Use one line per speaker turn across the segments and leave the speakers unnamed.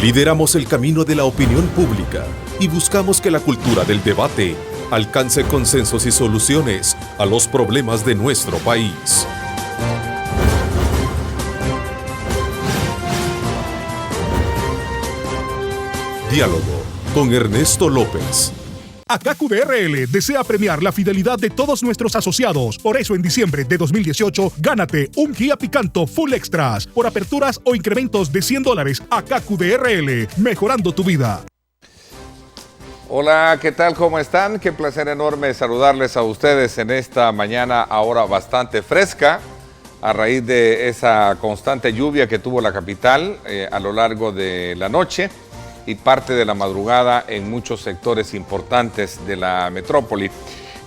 Lideramos el camino de la opinión pública y buscamos que la cultura del debate alcance consensos y soluciones a los problemas de nuestro país. Diálogo con Ernesto López.
ACACU DRL desea premiar la fidelidad de todos nuestros asociados. Por eso, en diciembre de 2018, gánate un Kia Picanto Full Extras por aperturas o incrementos de $100. ACACU DRL, mejorando tu vida.
Hola, ¿qué tal? ¿Cómo están? Qué placer enorme saludarles a ustedes en esta mañana ahora bastante fresca, a raíz de esa constante lluvia que tuvo la capital a lo largo de la noche y parte de la madrugada en muchos sectores importantes de la metrópoli.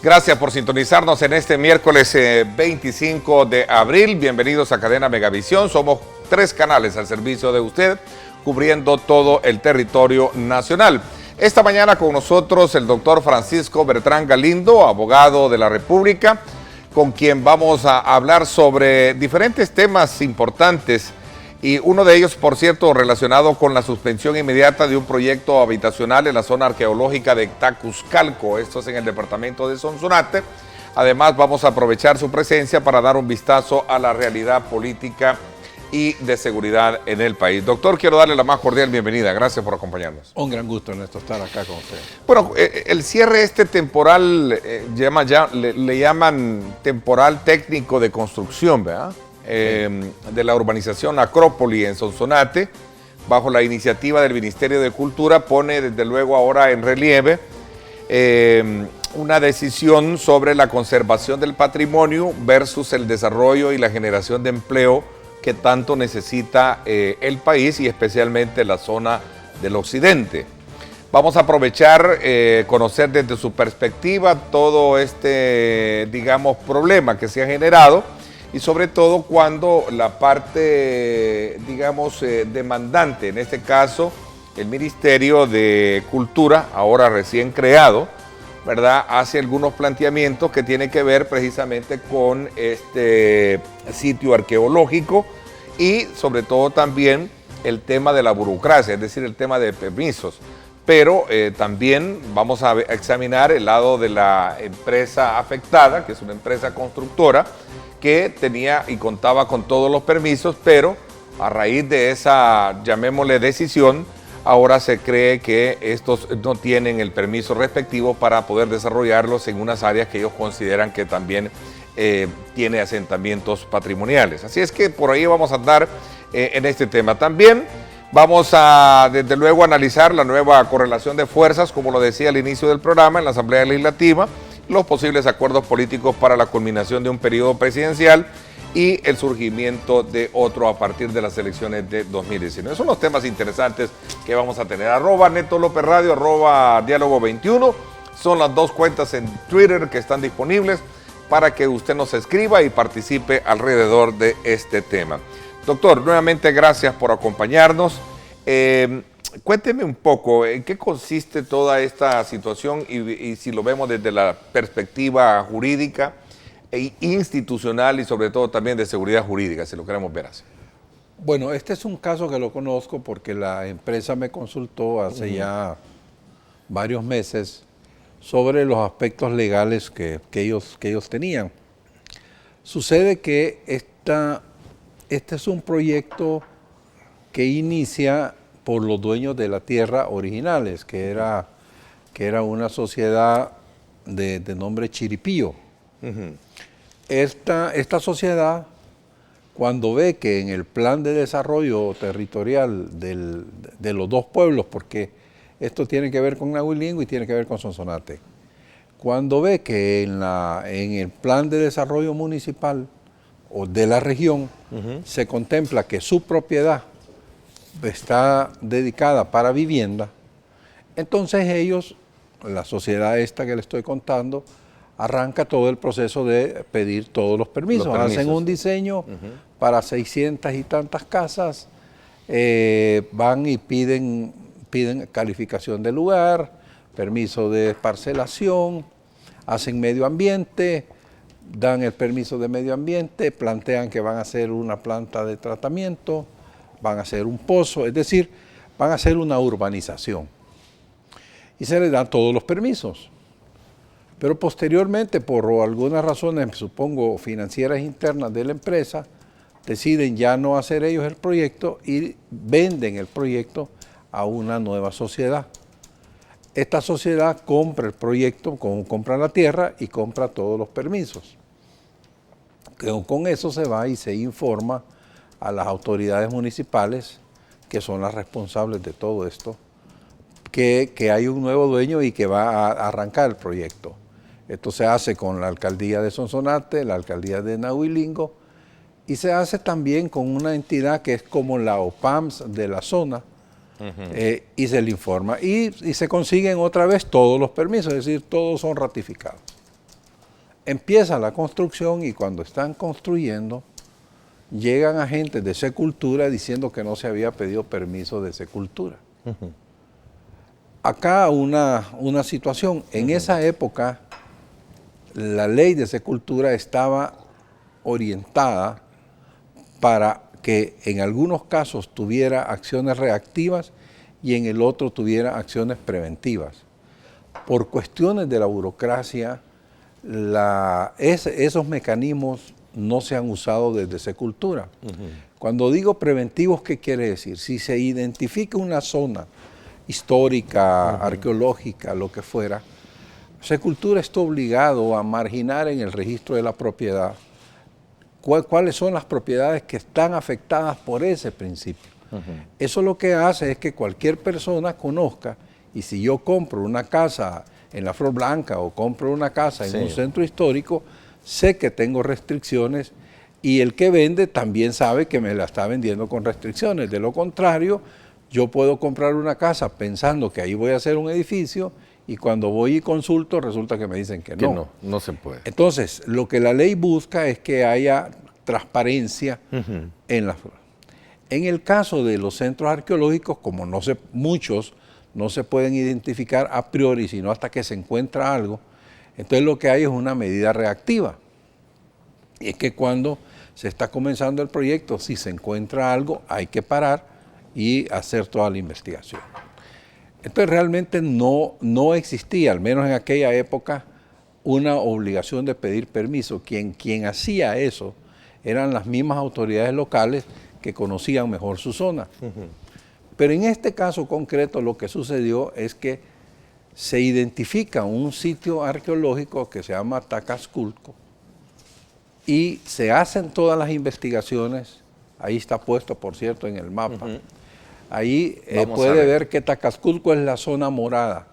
Gracias por sintonizarnos en este miércoles 25 de abril. Bienvenidos a Cadena Megavisión. Somos 3 canales al servicio de usted, cubriendo todo el territorio nacional. Esta mañana con nosotros el doctor Francisco Bertrán Galindo, abogado de la República, con quien vamos a hablar sobre diferentes temas importantes. Y uno de ellos, por cierto, relacionado con la suspensión inmediata de un proyecto habitacional en la zona arqueológica de Tacuzcalco. Esto es en el departamento de Sonsonate. Además, vamos a aprovechar su presencia para dar un vistazo a la realidad política y de seguridad en el país. Doctor, quiero darle la más cordial bienvenida. Gracias por acompañarnos.
Un gran gusto, Ernesto, estar acá con usted.
Bueno, el cierre temporal, le llaman temporal técnico de construcción, ¿verdad? De la urbanización Acrópoli en Sonsonate, bajo la iniciativa del Ministerio de Cultura, pone desde luego ahora en relieve una decisión sobre la conservación del patrimonio versus el desarrollo y la generación de empleo que tanto necesita el país y especialmente la zona del occidente. Vamos a aprovechar, conocer desde su perspectiva todo digamos, problema que se ha generado, y sobre todo cuando la parte, digamos, demandante, en este caso el Ministerio de Cultura, ahora recién creado, ¿verdad?, hace algunos planteamientos que tienen que ver precisamente con este sitio arqueológico y sobre todo también el tema de la burocracia, es decir, el tema de permisos. Pero también vamos a examinar el lado de la empresa afectada, que es una empresa constructora, que tenía y contaba con todos los permisos, pero a raíz de esa, llamémosle, decisión, ahora se cree que estos no tienen el permiso respectivo para poder desarrollarlos en unas áreas que ellos consideran que también tiene asentamientos patrimoniales. Así es que por ahí vamos a andar en este tema. También vamos a, desde luego, analizar la nueva correlación de fuerzas, como lo decía al inicio del programa, en la Asamblea Legislativa, los posibles acuerdos políticos para la culminación de un periodo presidencial y el surgimiento de otro a partir de las elecciones de 2019. Son los temas interesantes que vamos a tener. @Neto López Radio, @Diálogo 21. Son las 2 cuentas en Twitter que están disponibles para que usted nos escriba y participe alrededor de este tema. Doctor, nuevamente gracias por acompañarnos. Cuénteme un poco, ¿en qué consiste toda esta situación y si lo vemos desde la perspectiva jurídica e institucional y sobre todo también de seguridad jurídica, si lo queremos ver así?
Bueno, este es un caso que lo conozco porque la empresa me consultó hace ya varios meses sobre los aspectos legales que ellos tenían. Sucede que este es un proyecto que inicia por los dueños de la tierra originales, que era una sociedad de nombre Chiripío. Esta sociedad, cuando ve que en el plan de desarrollo territorial de los dos pueblos, porque esto tiene que ver con Nahuilingo y tiene que ver con Sonsonate, cuando ve que en el plan de desarrollo municipal o de la región se contempla que su propiedad está dedicada para vivienda, entonces ellos, la sociedad esta que le estoy contando, arranca todo el proceso de pedir todos los permisos. Hacen un diseño para 600 y tantas casas, van y piden calificación del lugar, permiso de parcelación, hacen medio ambiente, dan el permiso de medio ambiente, plantean que van a hacer una planta de tratamiento, van a hacer un pozo, es decir, van a hacer una urbanización. Y se les dan todos los permisos. Pero posteriormente, por algunas razones, supongo, financieras internas de la empresa, deciden ya no hacer ellos el proyecto y venden el proyecto a una nueva sociedad. Esta sociedad compra el proyecto, compra la tierra y compra todos los permisos. Con eso se va y se informa a las autoridades municipales, que son las responsables de todo esto, que hay un nuevo dueño y que va a arrancar el proyecto. Esto se hace con la alcaldía de Sonsonate, la alcaldía de Nahuilingo, y se hace también con una entidad que es como la OPAMS de la zona, y se le informa. Y se consiguen otra vez todos los permisos, es decir, todos son ratificados. Empieza la construcción y cuando están construyendo, llegan agentes de Secultura diciendo que no se había pedido permiso de Secultura. Acá una situación, en esa época la ley de Secultura estaba orientada para que en algunos casos tuviera acciones reactivas y en el otro tuviera acciones preventivas. Por cuestiones de la burocracia, esos mecanismos no se han usado desde Secultura. Cuando digo preventivos, ¿qué quiere decir? Si se identifica una zona histórica, arqueológica, lo que fuera, Secultura está obligado a marginar en el registro de la propiedad cuáles son las propiedades que están afectadas por ese principio. Eso lo que hace es que cualquier persona conozca, y si yo compro una casa en la Flor Blanca o compro una casa en un centro histórico, sé que tengo restricciones y el que vende también sabe que me la está vendiendo con restricciones. De lo contrario, yo puedo comprar una casa pensando que ahí voy a hacer un edificio y cuando voy y consulto resulta que me dicen que no.
No se puede.
Entonces, lo que la ley busca es que haya transparencia en la flora. En el caso de los centros arqueológicos, como muchos no se pueden identificar a priori, sino hasta que se encuentra algo, entonces lo que hay es una medida reactiva. Y es que cuando se está comenzando el proyecto, si se encuentra algo, hay que parar y hacer toda la investigación. Entonces realmente no existía, al menos en aquella época, una obligación de pedir permiso. Quien hacía eso eran las mismas autoridades locales que conocían mejor su zona. Pero en este caso concreto lo que sucedió es que se identifica un sitio arqueológico que se llama Tacasculco y se hacen todas las investigaciones, ahí está puesto por cierto en el mapa. Ahí puede ver que Tacasculco es la zona morada.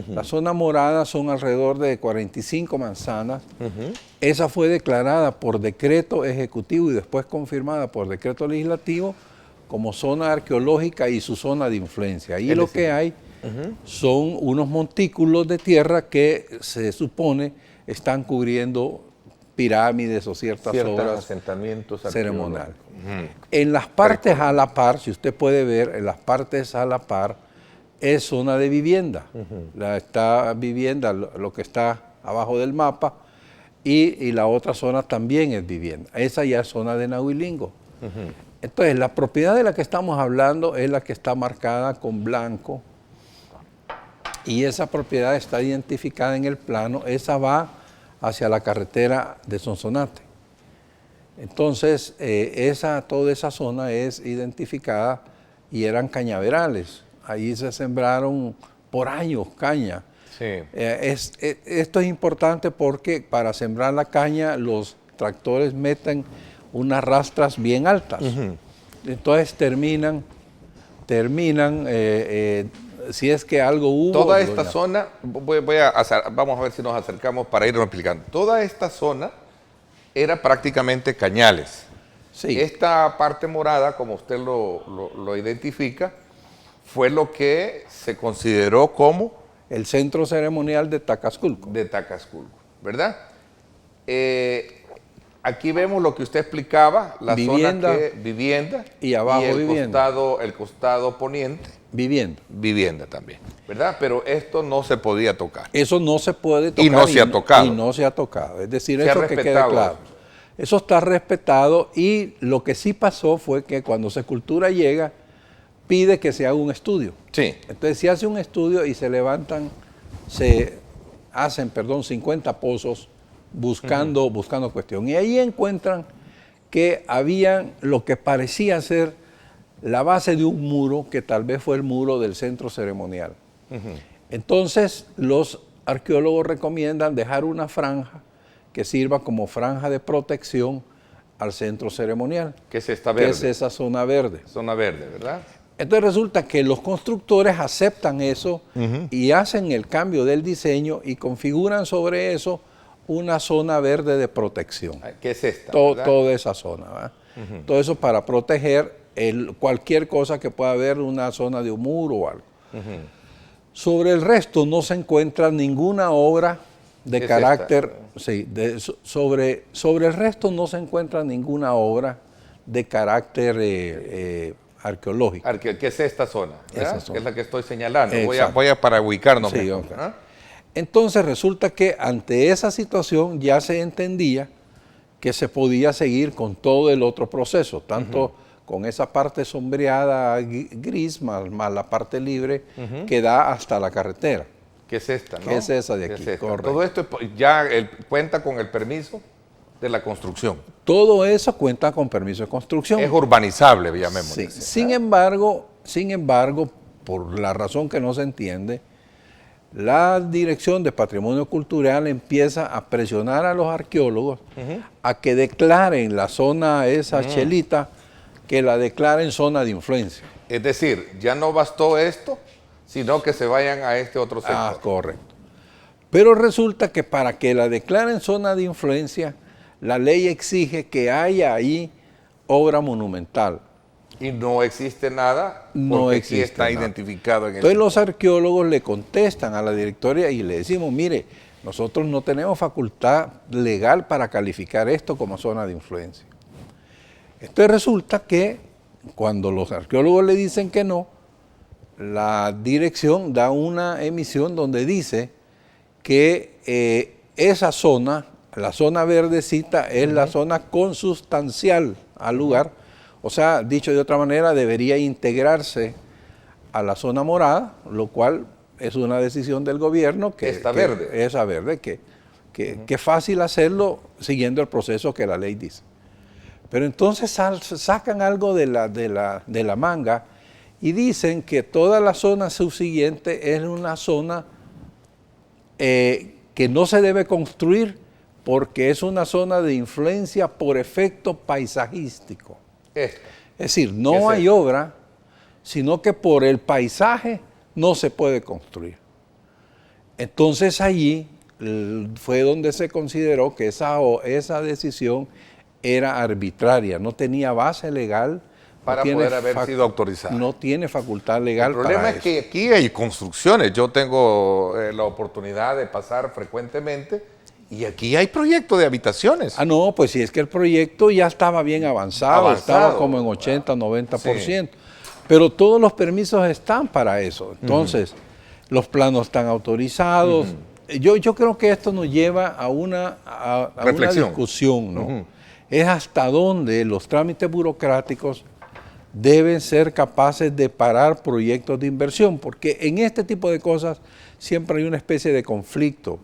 La zona morada son alrededor de 45 manzanas. Esa fue declarada por decreto ejecutivo y después confirmada por decreto legislativo como zona arqueológica y su zona de influencia. Ahí lo que hay son unos montículos de tierra que se supone están cubriendo pirámides o ciertas obras
asentamientos
ceremoniales. En las partes a la par, si usted puede ver, en las partes a la par es zona de vivienda. Esta vivienda, lo que está abajo del mapa, y la otra zona también es vivienda. Esa ya es zona de Nahuilingo. Entonces, la propiedad de la que estamos hablando es la que está marcada con blanco y esa propiedad está identificada en el plano. Esa va hacia la carretera de Sonsonate. Entonces, toda esa zona es identificada y eran cañaverales. Ahí se sembraron por años caña. Esto es importante porque para sembrar la caña los tractores meten unas rastras bien altas. Entonces terminan si es que algo hubo.
Toda esta zona, vamos a ver si nos acercamos para irnos explicando. Toda esta zona era prácticamente cañales. Esta parte morada, como usted lo identifica, fue lo que se consideró como
el centro ceremonial de Tacasculco.
De Tacasculco, ¿verdad? Aquí vemos lo que usted explicaba, la zona que vivienda
y abajo
el costado poniente.
Vivienda
También, ¿verdad? Pero esto no se podía tocar.
Eso no se puede tocar.
Y no se ha tocado.
Y no se ha tocado. Es decir, eso que quede claro. Eso está respetado y lo que sí pasó fue que cuando Secultura llega, pide que se haga un estudio.
Sí.
Entonces se hace un estudio y se hacen 50 pozos buscando cuestión. Y ahí encuentran que habían lo que parecía ser la base de un muro, que tal vez fue el muro del centro ceremonial. Entonces los arqueólogos recomiendan dejar una franja que sirva como franja de protección al centro ceremonial.
¿Qué es esta verde?
Que es esa zona verde.
Zona verde, ¿verdad?
Entonces resulta que los constructores aceptan eso y hacen el cambio del diseño y configuran sobre eso una zona verde de protección.
¿Qué es esta?
Toda esa zona, ¿verdad? Todo eso para proteger cualquier cosa que pueda haber, una zona de un muro o algo. Sobre el resto no se encuentra ninguna obra de carácter, sobre el resto no se encuentra ninguna obra de carácter arqueológico.
¿Qué es esta zona?
Esa zona.
Que es la que estoy señalando.
Exacto.
Voy a para ubicarnos.
Sí,
mejor,
ok.
¿ah?
Entonces resulta que ante esa situación ya se entendía que se podía seguir con todo el otro proceso, tanto con esa parte sombreada gris más la parte libre que da hasta la carretera.
¿Qué es esta? ¿No?
Que es esa de aquí,
¿Qué es esta?
correcto.
Todo esto ya cuenta con el permiso de la construcción.
Todo eso cuenta con permiso de construcción.
Es urbanizable, llamémosle.
Sí. Sin embargo, por la razón que no se entiende, la Dirección de Patrimonio Cultural empieza a presionar a los arqueólogos a que declaren la zona esa chelita, que la declaren zona de influencia.
Es decir, ya no bastó esto, sino que se vayan a este otro sector.
Ah, correcto. Pero resulta que para que la declaren zona de influencia, la ley exige que haya ahí obra monumental.
Y no existe nada,
No
porque
existe
sí está
nada.
identificado en
Entonces los arqueólogos le contestan a la directoria y le decimos, mire, nosotros no tenemos facultad legal para calificar esto como zona de influencia. Entonces resulta que cuando los arqueólogos le dicen que no, la dirección da una emisión donde dice que esa zona, la zona verdecita, es la zona consustancial al lugar. O sea, dicho de otra manera, debería integrarse a la zona morada, lo cual es una decisión del gobierno que
Esta verde.
Esa verde, que es fácil hacerlo siguiendo el proceso que la ley dice. Pero entonces sacan algo de la manga y dicen que toda la zona subsiguiente es una zona que no se debe construir porque es una zona de influencia por efecto paisajístico.
Esto.
Es decir,
¿Qué
no
es
hay
esto?
obra, sino que por el paisaje no se puede construir. Entonces allí fue donde se consideró que esa decisión era arbitraria, no tenía base legal.
Para poder haber sido autorizada.
No tiene facultad legal
El problema
para
es
eso.
que aquí hay construcciones. Yo tengo la oportunidad de pasar frecuentemente y aquí hay proyectos de habitaciones.
Ah, no, pues si es que el proyecto ya estaba bien avanzado, estaba como en 80, 90%. Pero todos los permisos están para eso. Entonces, los planos están autorizados. Yo creo que esto nos lleva a una discusión, ¿no? Es hasta dónde los trámites burocráticos deben ser capaces de parar proyectos de inversión, porque en este tipo de cosas siempre hay una especie de conflicto.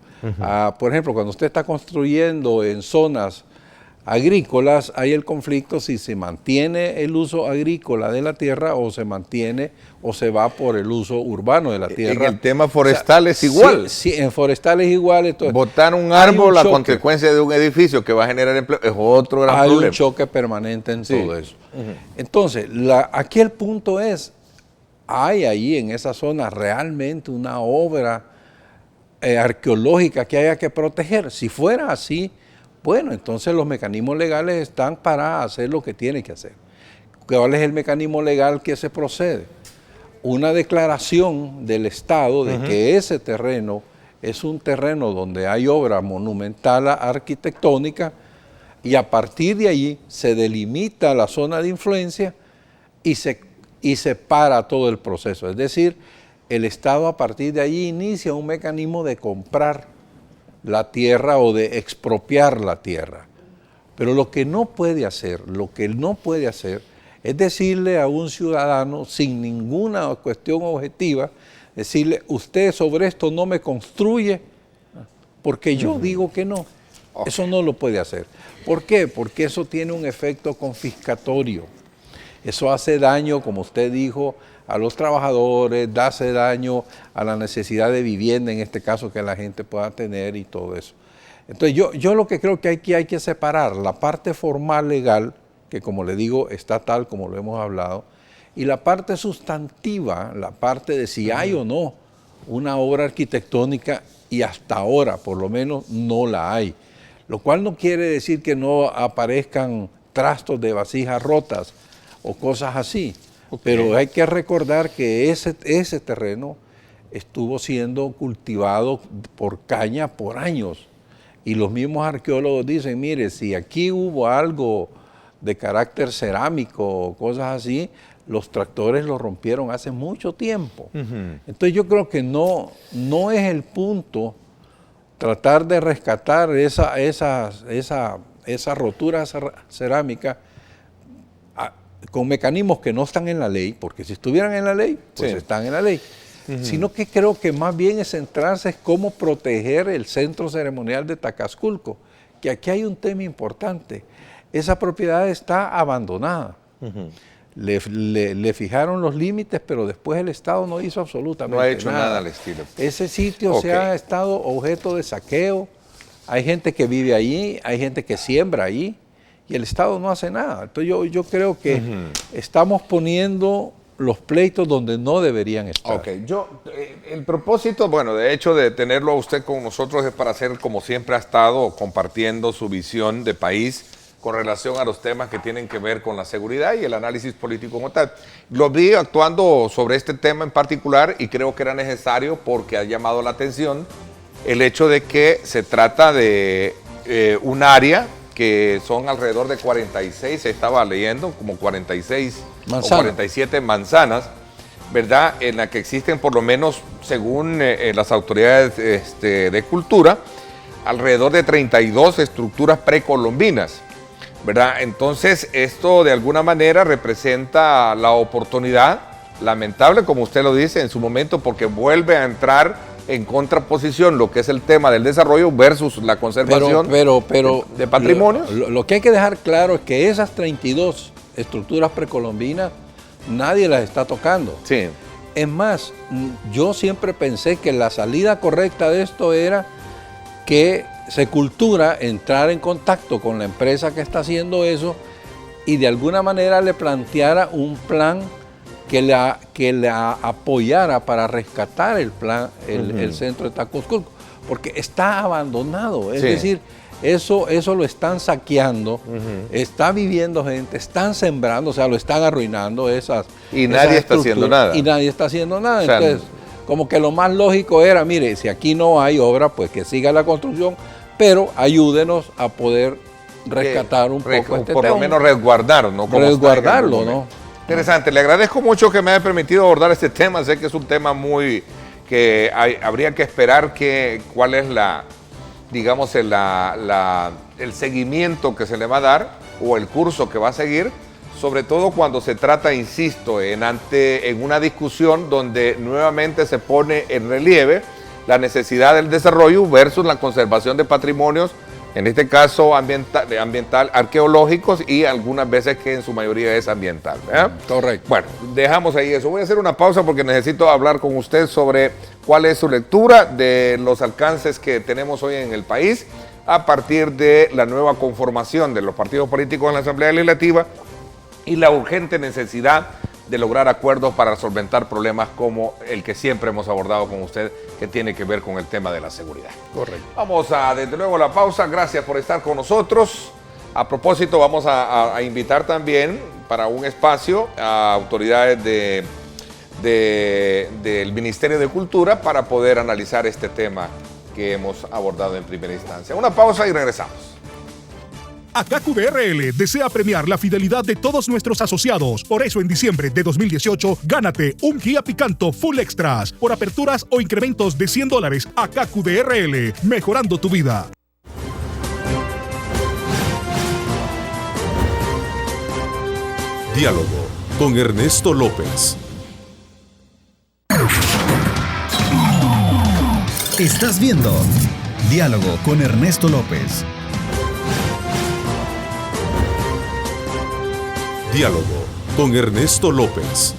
Por ejemplo, cuando usted está construyendo en zonas agrícolas, hay el conflicto si se mantiene el uso agrícola de la tierra o se mantiene o se va por el uso urbano de la tierra.
En el tema forestal es igual.
Sí, en forestal es igual. Entonces,
botar un
hay
árbol, la
choque.
consecuencia de un edificio que va a generar empleo, es otro gran
Hay
problema.
un choque permanente en todo eso. Entonces, aquí el punto es, ¿hay ahí en esa zona realmente una obra arqueológica que haya que proteger? Si fuera así, bueno, entonces los mecanismos legales están para hacer lo que tiene que hacer. ¿Cuál es el mecanismo legal que se procede? Una declaración del Estado de que ese terreno es un terreno donde hay obra monumental arquitectónica y a partir de allí se delimita la zona de influencia y se para todo el proceso. Es decir, el Estado a partir de allí inicia un mecanismo de comprar la tierra o de expropiar la tierra. Pero lo que no puede hacer Es decirle a un ciudadano sin ninguna cuestión objetiva, decirle, usted sobre esto no me construye porque yo digo que no. Eso no lo puede hacer. ¿Por qué? Porque eso tiene un efecto confiscatorio. Eso hace daño, como usted dijo, a los trabajadores, hace daño a la necesidad de vivienda, en este caso, que la gente pueda tener y todo eso. Entonces yo lo que creo que hay que separar la parte formal legal, que como le digo está tal como lo hemos hablado, y la parte sustantiva, la parte de si hay o no una obra arquitectónica, y hasta ahora por lo menos no la hay. Lo cual no quiere decir que no aparezcan trastos de vasijas rotas o cosas así, pero hay que recordar que ese terreno estuvo siendo cultivado por caña por años. Y los mismos arqueólogos dicen, mire, si aquí hubo algo de carácter cerámico o cosas así, los tractores lo rompieron hace mucho tiempo. Entonces yo creo que no es el punto tratar de rescatar esa rotura cerámica con mecanismos que no están en la ley, porque si estuvieran en la ley, pues están en la ley. Sino que creo que más bien es centrarse en cómo proteger el centro ceremonial de Tacasculco, que aquí hay un tema importante. Esa propiedad está abandonada. Le fijaron los límites, pero después el Estado no hizo absolutamente nada.
No ha hecho nada al estilo.
Ese sitio se ha estado objeto de saqueo, hay gente que vive allí, hay gente que siembra allí, y el Estado no hace nada. Entonces yo creo que estamos poniendo los pleitos donde no deberían estar.
El propósito, bueno, de hecho de tenerlo a usted con nosotros es para hacer, como siempre ha estado, compartiendo su visión de país con relación a los temas que tienen que ver con la seguridad y el análisis político como tal. Lo vi actuando sobre este tema en particular y creo que era necesario porque ha llamado la atención el hecho de que se trata de un área que son alrededor de 46, se estaba leyendo, como 46 o 47 manzanas, ¿verdad? En la que existen por lo menos, según las autoridades de cultura, alrededor de 32 estructuras precolombinas, ¿verdad? Entonces, esto de alguna manera representa la oportunidad, lamentable, como usted lo dice en su momento, porque vuelve a entrar en contraposición lo que es el tema del desarrollo versus la conservación de patrimonios.
Lo que hay que dejar claro es que esas 32 estructuras precolombinas nadie las está tocando.
Sí.
Es más, yo siempre pensé que la salida correcta de esto era que Secultura entrar en contacto con la empresa que está haciendo eso y de alguna manera le planteara un plan que la apoyara para rescatar el centro de Tacasculco, porque está abandonado, es decir, eso lo están saqueando, está viviendo gente, están sembrando, o sea, lo están arruinando
y nadie está haciendo nada.
Y nadie está haciendo nada,
o sea,
entonces, como que lo más lógico era, mire, si aquí no hay obra, pues que siga la construcción, pero ayúdenos a poder rescatar un poco este
por
tema.
lo menos resguardarlo, ¿no?
Resguardarlo, ¿no?
Interesante, le agradezco mucho que me haya permitido abordar este tema, sé que es un tema muy que habría que esperar cuál es digamos el seguimiento que se le va a dar o el curso que va a seguir, sobre todo cuando se trata, insisto, en una discusión donde nuevamente se pone en relieve la necesidad del desarrollo versus la conservación de patrimonios, en este caso ambiental, arqueológicos y algunas veces que en su mayoría es ambiental, ¿verdad?
Correcto.
Bueno, dejamos ahí eso. Voy a hacer una pausa porque necesito hablar con usted sobre cuál es su lectura de los alcances que tenemos hoy en el país a partir de la nueva conformación de los partidos políticos en la Asamblea Legislativa y la urgente necesidad de lograr acuerdos para solventar problemas como el que siempre hemos abordado con usted, que tiene que ver con el tema de la seguridad.
Correcto.
Vamos desde luego a la pausa. Gracias por estar con nosotros. A propósito, vamos a invitar también para un espacio a autoridades del Ministerio de Cultura para poder analizar este tema que hemos abordado en primera instancia. Una pausa y regresamos.
ACACU DRL desea premiar la fidelidad de todos nuestros asociados. Por eso, en diciembre de 2018, gánate un Kia Picanto Full Extras por aperturas o incrementos de $100. ACACU DRL, mejorando tu vida.
Diálogo con Ernesto López.
Estás viendo Diálogo con Ernesto López.
Diálogo con Ernesto López.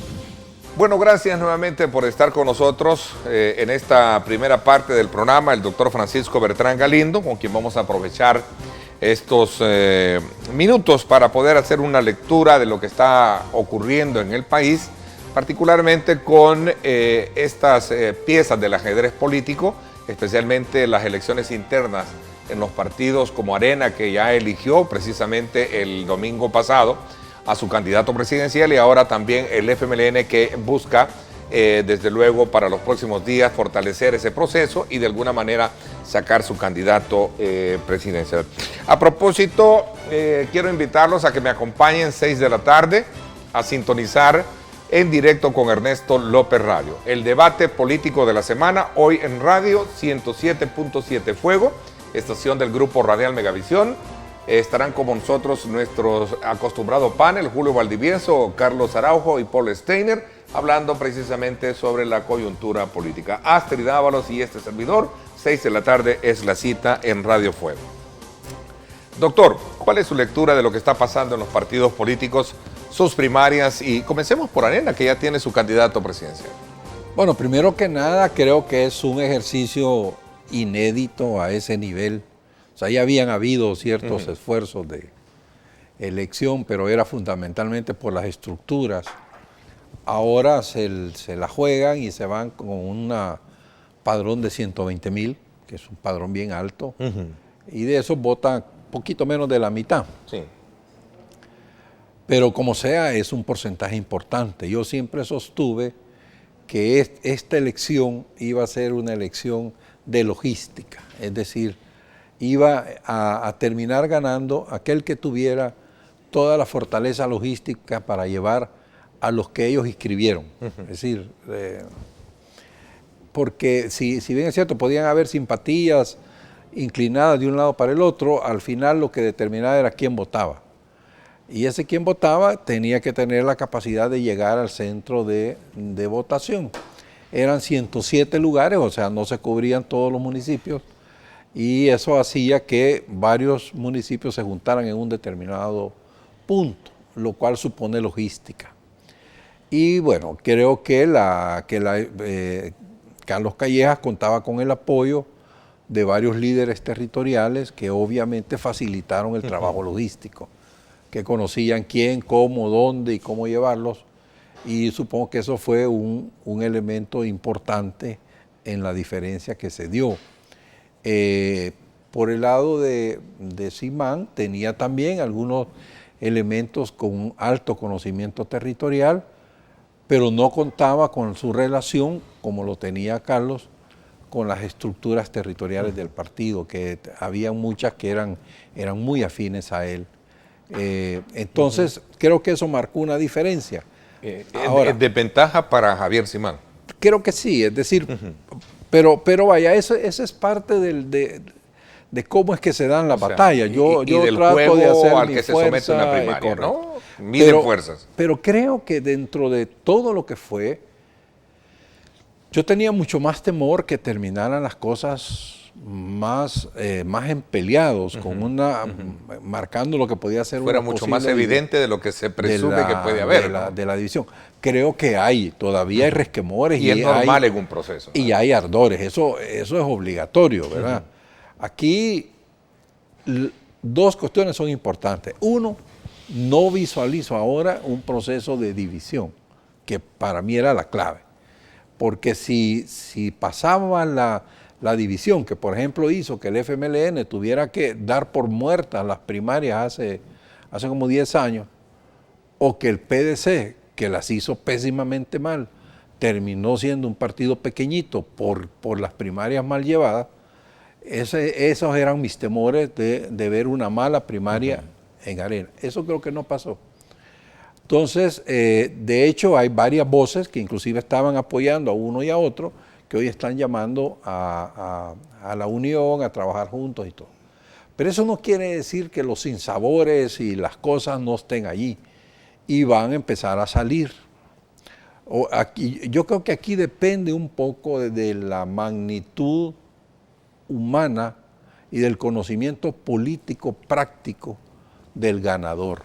Bueno, gracias nuevamente por estar con nosotros en esta primera parte del programa, el doctor Francisco Bertrán Galindo, con quien vamos a aprovechar estos minutos para poder hacer una lectura de lo que está ocurriendo en el país, particularmente con estas piezas del ajedrez político, especialmente las elecciones internas en los partidos como Arena, que ya eligió precisamente el domingo pasado a su candidato presidencial, y ahora también el FMLN, que busca desde luego para los próximos días fortalecer ese proceso y de alguna manera sacar su candidato presidencial. A propósito, quiero invitarlos a que me acompañen 6 de la tarde a sintonizar en directo con Ernesto López Radio. El debate político de la semana, hoy en radio 107.7 Fuego, estación del grupo radial Megavisión. Estarán con nosotros nuestros acostumbrados panel, Julio Valdivieso, Carlos Araujo y Paul Steiner, hablando precisamente sobre la coyuntura política. Astrid Ábalos y este servidor, 6 de la tarde es la cita en Radio Fuego. Doctor, ¿cuál es su lectura de lo que está pasando en los partidos políticos, sus primarias? Y comencemos por Arena, que ya tiene su candidato presidencial.
Bueno, primero que nada, creo que es un ejercicio inédito a ese nivel. O sea, ya habían habido ciertos esfuerzos de elección, pero era fundamentalmente por las estructuras. Ahora se la juegan y se van con un padrón de 120,000, que es un padrón bien alto, y de eso votan poquito menos de la mitad.
Sí.
Pero como sea, es un porcentaje importante. Yo siempre sostuve que esta elección iba a ser una elección de logística, es decir, iba a terminar ganando aquel que tuviera toda la fortaleza logística para llevar a los que ellos inscribieron. Es decir, porque si bien es cierto, podían haber simpatías inclinadas de un lado para el otro, al final lo que determinaba era quién votaba. Y ese quien votaba tenía que tener la capacidad de llegar al centro de votación. Eran 107 lugares, o sea, no se cubrían todos los municipios, y eso hacía que varios municipios se juntaran en un determinado punto, lo cual supone logística. Y bueno, creo que Carlos Callejas contaba con el apoyo de varios líderes territoriales que obviamente facilitaron el trabajo logístico, que conocían quién, cómo, dónde y cómo llevarlos, y supongo que eso fue un elemento importante en la diferencia que se dio. Por el lado de Simán, tenía también algunos elementos con un alto conocimiento territorial, pero no contaba con su relación, como lo tenía Carlos, con las estructuras territoriales del partido, que había muchas que eran muy afines a él. Entonces, creo que eso marcó una diferencia.
Ahora, ¿es desventaja para Javier Simán?
Creo que sí, es decir, pero vaya, eso es parte de cómo es que se dan las batallas. Yo
del
trato
juego
de hacer
al
mi
que se
fuerza,
somete una primaria,
correcto.
¿no? Miden fuerzas.
Pero creo que dentro de todo lo que fue, yo tenía mucho más temor que terminaran las cosas más empeleados, con marcando lo que podía ser
fuera
una
mucho más
posible
evidente de lo que se presume que puede haber.
De la división. Creo que todavía hay resquemores.
Y es normal en un proceso.
Y hay ardores, eso es obligatorio, ¿verdad? Aquí dos cuestiones son importantes. Uno, no visualizo ahora un proceso de división, que para mí era la clave. Porque si pasaba la división, que por ejemplo hizo que el FMLN tuviera que dar por muertas las primarias hace como 10 años, o que el PDC, que las hizo pésimamente mal, terminó siendo un partido pequeñito por las primarias mal llevadas, esos eran mis temores de ver una mala primaria en Arena. Eso creo que no pasó. Entonces, de hecho, hay varias voces que inclusive estaban apoyando a uno y a otro, que hoy están llamando a la unión, a trabajar juntos y todo. Pero eso no quiere decir que los sinsabores y las cosas no estén allí. y van a empezar a salir. Yo creo que aquí depende un poco de la magnitud humana y del conocimiento político práctico del ganador.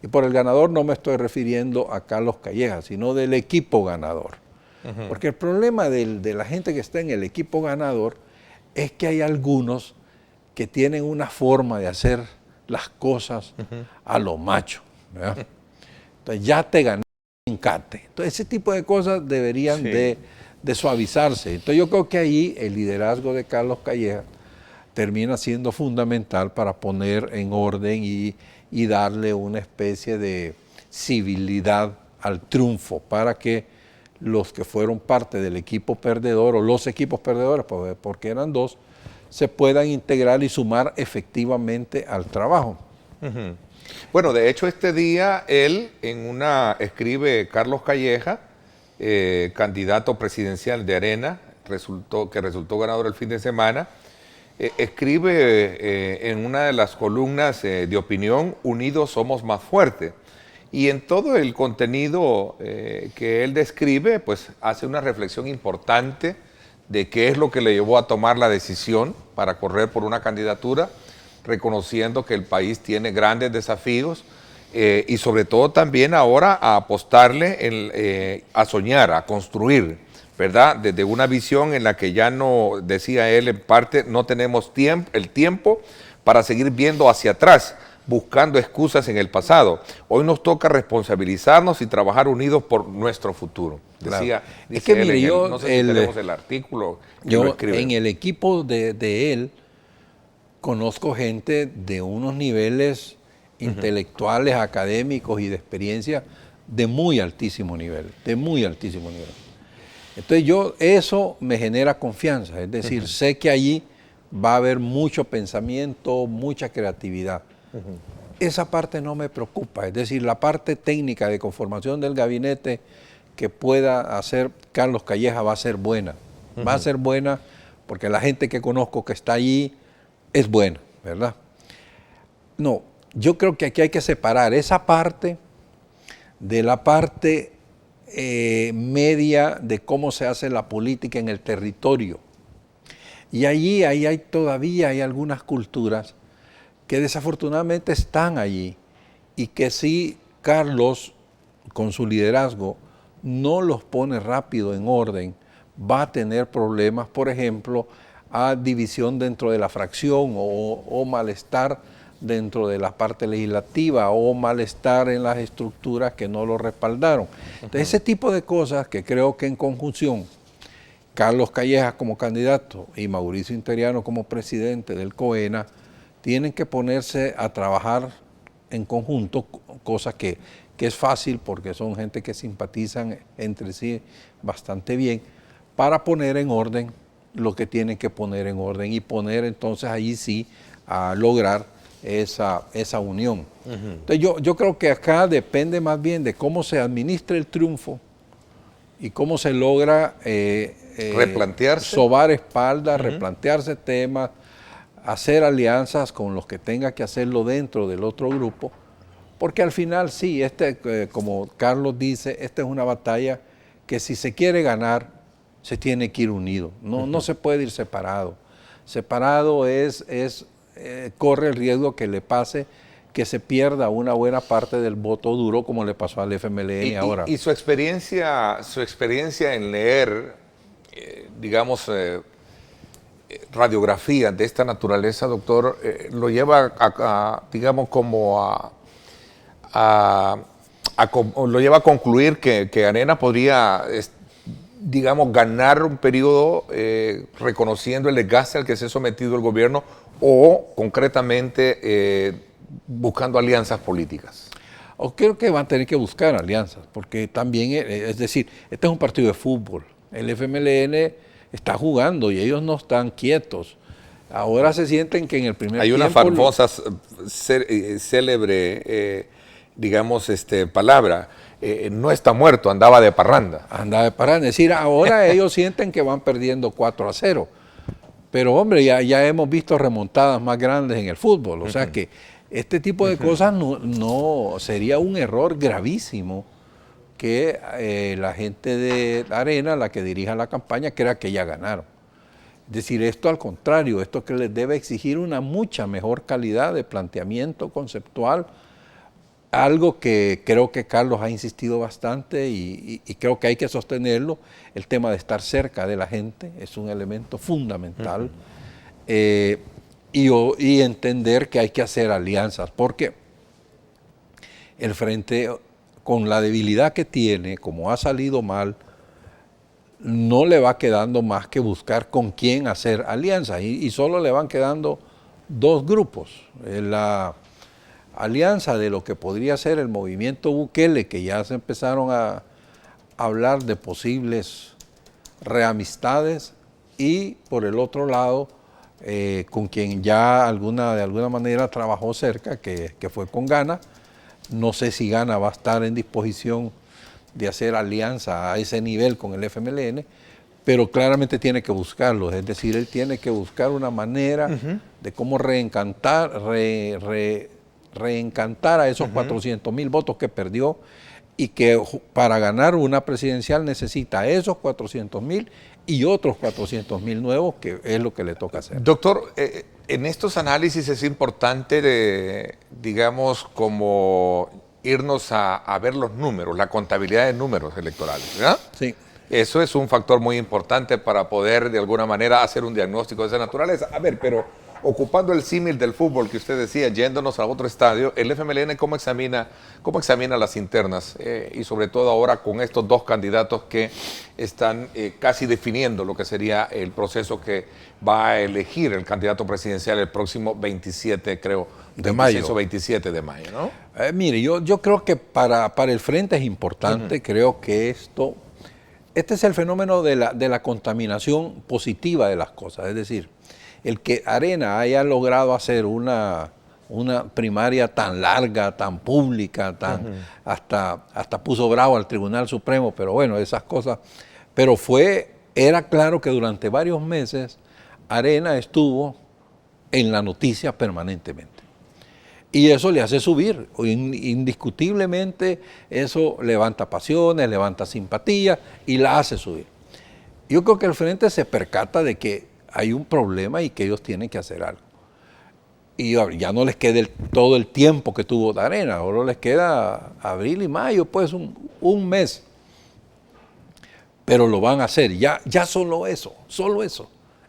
Y por el ganador no me estoy refiriendo a Carlos Calleja, sino del equipo ganador. Porque el problema de la gente que está en el equipo ganador es que hay algunos que tienen una forma de hacer las cosas a lo macho, ¿verdad? Entonces ya te gané, encate. Entonces ese tipo de cosas deberían de suavizarse. Entonces yo creo que ahí el liderazgo de Carlos Calleja termina siendo fundamental para poner en orden y darle una especie de civilidad al triunfo para que los que fueron parte del equipo perdedor o los equipos perdedores, porque eran dos, se puedan integrar y sumar efectivamente al trabajo.
Bueno, de hecho este día él escribe Carlos Calleja, candidato presidencial de Arena, que resultó ganador el fin de semana, escribe en una de las columnas de opinión, Unidos somos más fuertes. Y en todo el contenido que él describe, pues hace una reflexión importante de qué es lo que le llevó a tomar la decisión para correr por una candidatura, reconociendo que el país tiene grandes desafíos y sobre todo también ahora a apostarle a soñar, a construir, ¿verdad? Desde una visión en la que ya no, decía él en parte, no tenemos el tiempo para seguir viendo hacia atrás, buscando excusas en el pasado. Hoy nos toca responsabilizarnos y trabajar unidos por nuestro futuro. Decía,
claro. Es que mire,
no sé si tenemos el artículo que lo escribe.
En el equipo de él conozco gente de unos niveles intelectuales, académicos y de experiencia de muy altísimo nivel, Entonces eso me genera confianza, es decir, sé que allí va a haber mucho pensamiento, mucha creatividad. Esa parte no me preocupa, es decir, la parte técnica de conformación del gabinete que pueda hacer Carlos Calleja va a ser buena. Va a ser buena porque la gente que conozco que está allí es buena, ¿verdad? No, yo creo que aquí hay que separar esa parte de la parte media de cómo se hace la política en el territorio. Y ahí todavía hay algunas culturas que desafortunadamente están allí y que si Carlos, con su liderazgo, no los pone rápido en orden, va a tener problemas, por ejemplo, a división dentro de la fracción o malestar dentro de la parte legislativa o malestar en las estructuras que no lo respaldaron. Entonces, ese tipo de cosas que creo que en conjunción, Carlos Calleja como candidato y Mauricio Interiano como presidente del COENA, tienen que ponerse a trabajar en conjunto, cosa que es fácil porque son gente que simpatizan entre sí bastante bien, para poner en orden lo que tienen que poner en orden y poner entonces ahí sí a lograr esa unión. Entonces yo creo que acá depende más bien de cómo se administra el triunfo y cómo se logra
replantearse,
sobar espaldas, replantearse temas, hacer alianzas con los que tenga que hacerlo dentro del otro grupo, porque al final sí, como Carlos dice, esta es una batalla que si se quiere ganar, se tiene que ir unido, no se puede ir separado. Separado corre el riesgo que le pase que se pierda una buena parte del voto duro, como le pasó al FMLN ahora.
Y su experiencia en leer, digamos, radiografías de esta naturaleza, doctor, lo lleva digamos, lo lleva a concluir que Arena podría, digamos, ganar un periodo reconociendo el desgaste al que se ha sometido el gobierno o, concretamente, buscando alianzas políticas.
O creo que van a tener que buscar alianzas, porque también, es decir, este es un partido de fútbol. El FMLN está jugando y ellos no están quietos. Ahora se sienten que en el primer tiempo...
Hay una famosa, célebre, digamos, palabra, no está muerto, andaba de parranda.
Andaba de parranda, es decir, ahora ellos sienten que van perdiendo 4-0. Pero hombre, ya hemos visto remontadas más grandes en el fútbol, o sea que Este tipo de cosas no sería un error gravísimo que la gente de Arena, la que dirija la campaña, crea que ya ganaron. Es decir, esto al contrario, esto que les debe exigir una mucha mejor calidad de planteamiento conceptual, algo que creo que Carlos ha insistido bastante y creo que hay que sostenerlo, el tema de estar cerca de la gente es un elemento fundamental. Y entender que hay que hacer alianzas, porque el Frente, con la debilidad que tiene, como ha salido mal, no le va quedando más que buscar con quién hacer alianzas, y solo le van quedando dos grupos. La alianza de lo que podría ser el movimiento Bukele, que ya se empezaron a hablar de posibles reamistades, y por el otro lado, con quien ya de alguna manera trabajó cerca, que fue con Gana. No sé si Gana va a estar en disposición de hacer alianza a ese nivel con el FMLN, pero claramente tiene que buscarlo, es decir, él tiene que buscar una manera de cómo reencantar a esos 400,000 votos que perdió, y que para ganar una presidencial necesita esos 400,000 y otros 400,000 nuevos, que es lo que le toca hacer.
Doctor, en estos análisis es importante, digamos, como irnos a ver los números, la contabilidad de números electorales, ¿verdad?
Sí.
Eso es un factor muy importante para poder, de alguna manera, hacer un diagnóstico de esa naturaleza. A ver, pero ocupando el símil del fútbol que usted decía, yéndonos a otro estadio, el FMLN, ¿cómo examina las internas? Y sobre todo ahora con estos dos candidatos que están casi definiendo lo que sería el proceso que va a elegir el candidato presidencial el próximo 27, creo,
de mayo.
O 27 de mayo, ¿no?
Mire, yo creo que para el Frente es importante, creo que este es el fenómeno de la contaminación positiva de las cosas, es decir, el que Arena haya logrado hacer una primaria tan larga, tan pública, hasta puso bravo al Tribunal Supremo, pero bueno, esas cosas. Pero era claro que durante varios meses Arena estuvo en la noticia permanentemente. Y eso le hace subir, indiscutiblemente eso levanta pasiones, levanta simpatía y la hace subir. Yo creo que el Frente se percata de que hay un problema y que ellos tienen que hacer algo. Y ya no les queda todo el tiempo que tuvo de Arena, ahora les queda abril y mayo, pues un mes. Pero lo van a hacer, ya solo eso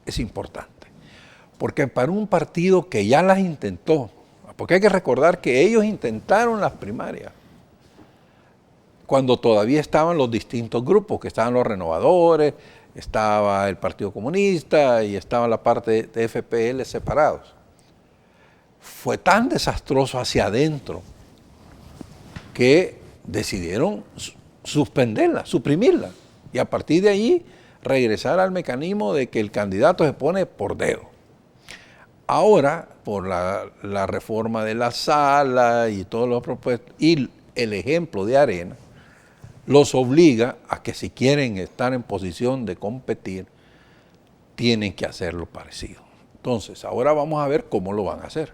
es importante. Porque para un partido que ya las intentó, porque hay que recordar que ellos intentaron las primarias, cuando todavía estaban los distintos grupos, que estaban los renovadores, estaba el Partido Comunista y estaba la parte de FPL separados. Fue tan desastroso hacia adentro que decidieron suspenderla, suprimirla, y a partir de ahí regresar al mecanismo de que el candidato se pone por dedo. Ahora, por la reforma de la sala y todos los propuestos, y el ejemplo de Arena, los obliga a que si quieren estar en posición de competir, tienen que hacer lo parecido. Entonces, ahora vamos a ver cómo lo van a hacer.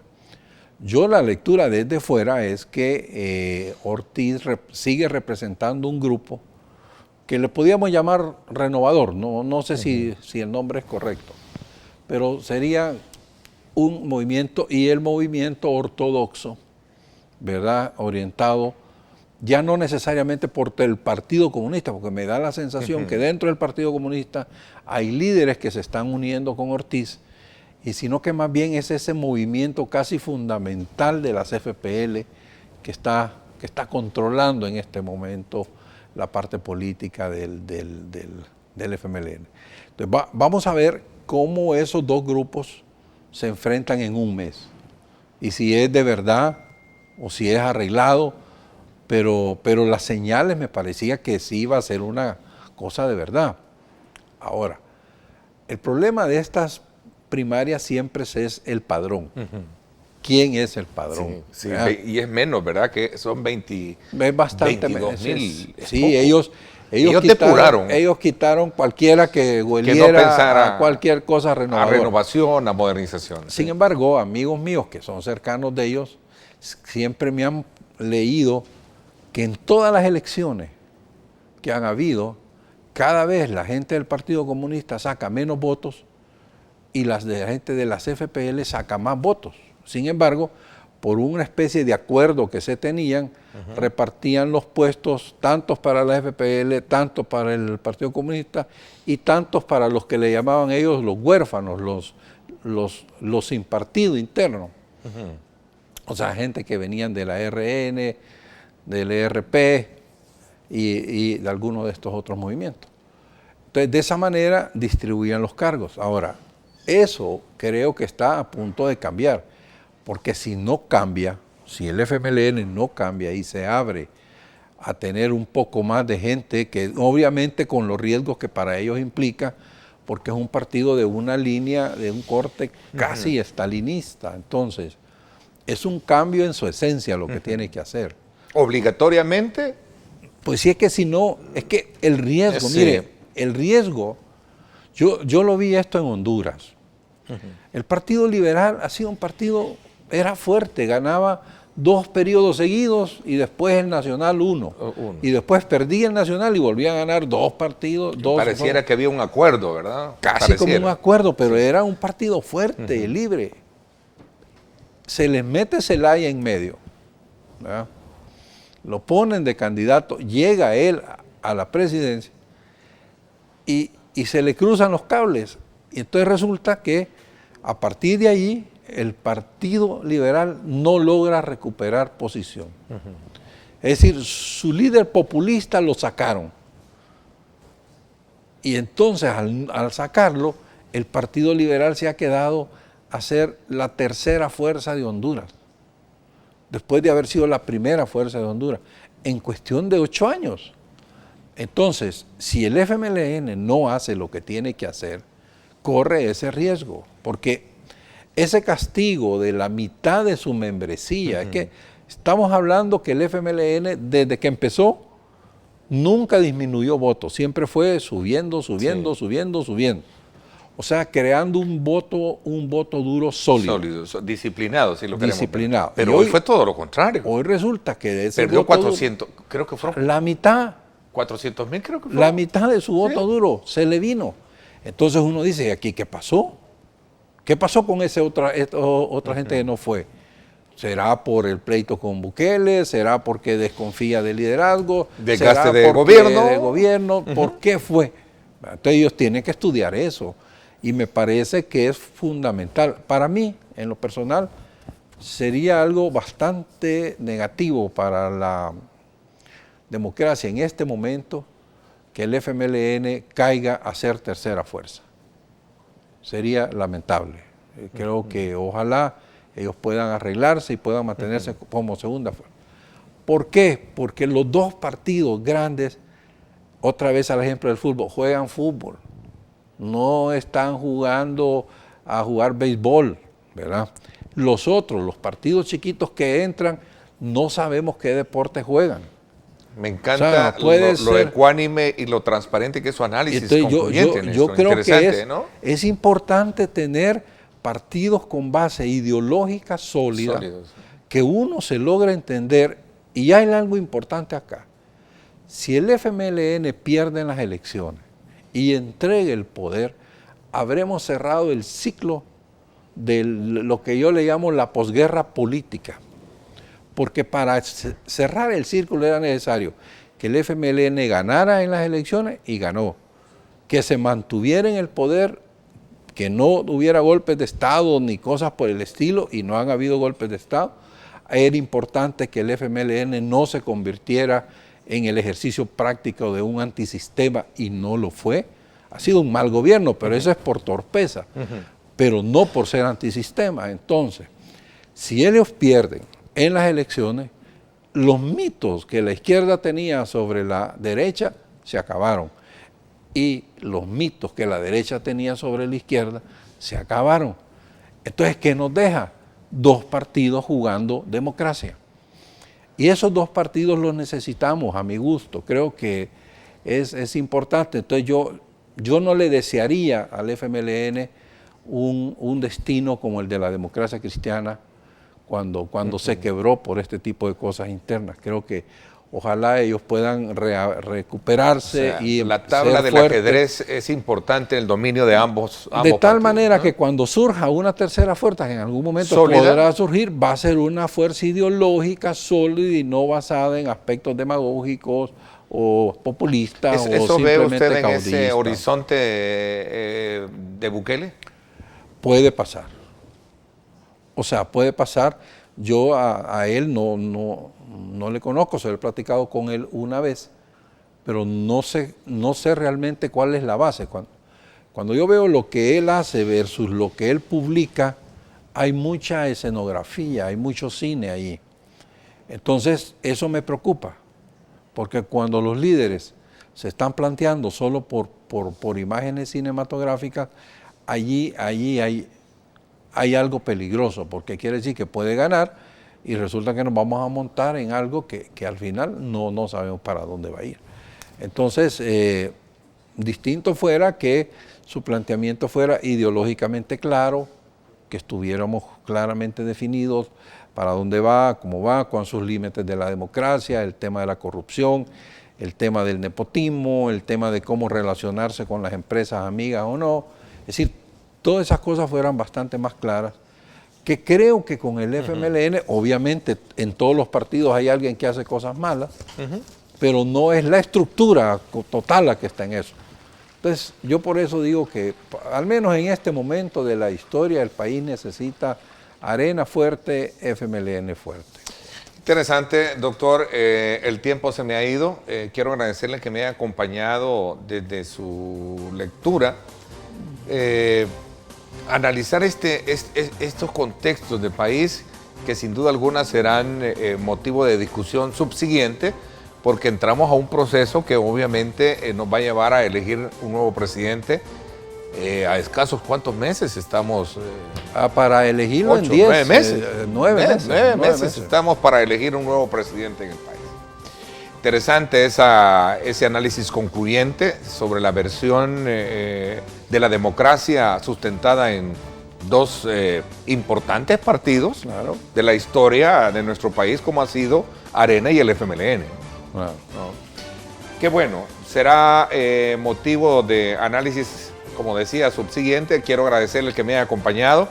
Yo la lectura desde fuera es que Ortiz sigue representando un grupo que le podíamos llamar renovador, no sé si el nombre es correcto, pero sería un movimiento, y el movimiento ortodoxo, ¿verdad?, orientado ya no necesariamente por el Partido Comunista, porque me da la sensación que dentro del Partido Comunista hay líderes que se están uniendo con Ortiz, y sino que más bien es ese movimiento casi fundamental de las FPL que está controlando en este momento la parte política del FMLN. Entonces vamos a ver cómo esos dos grupos se enfrentan en un mes, y si es de verdad o si es arreglado, pero las señales me parecía que sí iba a ser una cosa de verdad. Ahora, el problema de estas primarias siempre es el padrón. ¿Quién es el padrón?
Sí, y es menos, ¿verdad? Que son 20,
es bastante
22,000.
Sí, ellos
depuraron.
Ellos quitaron cualquiera que hueliera
no pensara
a cualquier cosa renovadora.
A renovación, a modernización.
Sin embargo, amigos míos que son cercanos de ellos, siempre me han leído que en todas las elecciones que han habido, cada vez la gente del Partido Comunista saca menos votos y la gente de las FPL saca más votos. Sin embargo, por una especie de acuerdo que se tenían, repartían los puestos tantos para la FPL, tantos para el Partido Comunista y tantos para los que le llamaban ellos los huérfanos, los sin partido interno. O sea, gente que venían de la RN, del ERP y de algunos de estos otros movimientos. Entonces, de esa manera distribuían los cargos. Ahora, eso creo que está a punto de cambiar, porque si no cambia, si el FMLN no cambia y se abre a tener un poco más de gente, que obviamente con los riesgos que para ellos implica, porque es un partido de una línea, de un corte casi estalinista. Entonces, es un cambio en su esencia lo que tiene que hacer.
¿Obligatoriamente?
Pues sí, es que si no, es que el riesgo, mire, el riesgo, yo lo vi esto en Honduras. El Partido Liberal ha sido un partido, era fuerte, ganaba 2 periodos seguidos y después el Nacional uno. Y después perdía el Nacional y volvía a ganar 2 partidos.
Pareciera que había un acuerdo, ¿verdad?
Casi como un acuerdo, pero era un partido fuerte, libre. Se les mete Zelaya en medio, ¿verdad? Lo ponen de candidato, llega él a la presidencia y se le cruzan los cables. Y entonces resulta que a partir de allí el Partido Liberal no logra recuperar posición. Es decir, su líder populista lo sacaron. Y entonces al sacarlo, el Partido Liberal se ha quedado a ser la tercera fuerza de Honduras, después de haber sido la primera fuerza de Honduras, en cuestión de 8 años. Entonces, si el FMLN no hace lo que tiene que hacer, corre ese riesgo, porque ese castigo de la mitad de su membresía, es que estamos hablando que el FMLN, desde que empezó, nunca disminuyó votos, siempre fue subiendo. O sea, creando un voto duro sólido.
Disciplinado, si lo queremos.
Disciplinado.
Pero hoy fue todo lo contrario.
Hoy resulta que de ese
perdió
voto
400,
duro,
creo que fueron
la mitad.
400,000 creo que fue.
La mitad de su voto duro se le vino. Entonces uno dice, ¿y aquí qué pasó? ¿Qué pasó con esa otra gente que no fue? ¿Será por el pleito con Bukele? ¿Será porque desconfía del liderazgo?
Desgaste
de
gobierno.
¿Por qué fue? Entonces ellos tienen que estudiar eso. Y me parece que es fundamental. Para mí, en lo personal, sería algo bastante negativo para la democracia en este momento que el FMLN caiga a ser tercera fuerza. Sería lamentable. Creo que ojalá ellos puedan arreglarse y puedan mantenerse como segunda fuerza. ¿Por qué? Porque los 2 partidos grandes, otra vez al ejemplo del fútbol, juegan fútbol. No están jugando a jugar béisbol, ¿verdad? Los otros, los partidos chiquitos que entran, no sabemos qué deporte juegan.
Me encanta lo ecuánime y lo transparente que es su análisis.
Entonces, yo creo que es importante tener partidos con base ideológica sólida, que uno se logra entender. Y hay algo importante acá. Si el FMLN pierde en las elecciones y entregue el poder, habremos cerrado el ciclo de lo que yo le llamo la posguerra política. Porque para cerrar el círculo era necesario que el FMLN ganara en las elecciones y ganó, que se mantuviera en el poder, que no hubiera golpes de Estado ni cosas por el estilo, y no han habido golpes de Estado. Era importante que el FMLN no se convirtiera en el ejercicio práctico de un antisistema, y no lo fue. Ha sido un mal gobierno, pero eso es por torpeza, pero no por ser antisistema. Entonces, si ellos pierden en las elecciones, los mitos que la izquierda tenía sobre la derecha se acabaron, y los mitos que la derecha tenía sobre la izquierda se acabaron. Entonces, ¿qué nos deja? 2 partidos jugando democracia. Y esos 2 partidos los necesitamos, a mi gusto. Creo que es importante. Entonces, yo no le desearía al FMLN un destino como el de la democracia cristiana, cuando se quebró por este tipo de cosas internas. Creo que ojalá ellos puedan recuperarse,
O sea,
y
la tabla
ser
del
fuertes.
ajedrez es importante en el dominio de ambos
De tal
partidos,
manera
¿no?
que cuando surja una tercera fuerza, que en algún momento
Sólida.
podrá surgir, va a ser una fuerza ideológica sólida y no basada en aspectos demagógicos o populistas o
¿Eso ve
simplemente
usted en ese
caudillistas.
horizonte de Bukele?
Puede pasar. O sea, puede pasar. Yo a él no le conozco, se lo he platicado con él una vez, pero no sé realmente cuál es la base. Cuando yo veo lo que él hace versus lo que él publica, hay mucha escenografía, hay mucho cine ahí. Entonces, eso me preocupa, porque cuando los líderes se están planteando solo por imágenes cinematográficas, allí hay algo peligroso, porque quiere decir que puede ganar y resulta que nos vamos a montar en algo que al final no sabemos para dónde va a ir. Entonces, distinto fuera que su planteamiento fuera ideológicamente claro, que estuviéramos claramente definidos para dónde va, cómo va, cuáles son sus límites de la democracia, el tema de la corrupción, el tema del nepotismo, el tema de cómo relacionarse con las empresas amigas o no. Es decir, todas esas cosas fueran bastante más claras, que creo que con el FMLN, obviamente en todos los partidos hay alguien que hace cosas malas, pero no es la estructura total la que está en eso. Entonces, yo por eso digo que, al menos en este momento de la historia, el país necesita Arena fuerte, FMLN fuerte.
Interesante, doctor. El tiempo se me ha ido. Quiero agradecerle que me haya acompañado desde su lectura. Analizar estos contextos de país que sin duda alguna serán motivo de discusión subsiguiente, porque entramos a un proceso que obviamente nos va a llevar a elegir un nuevo presidente. A escasos cuántos meses estamos.
Para elegirlo
8,
en 10,
9 meses.
9 meses.
9 meses estamos para elegir un nuevo presidente en el país. Interesante ese análisis concluyente sobre la versión de la democracia sustentada en dos importantes partidos,
Claro.
de la historia de nuestro país, como ha sido Arena y el FMLN.
Claro.
Qué bueno, será motivo de análisis, como decía, subsiguiente. Quiero agradecerle que me haya acompañado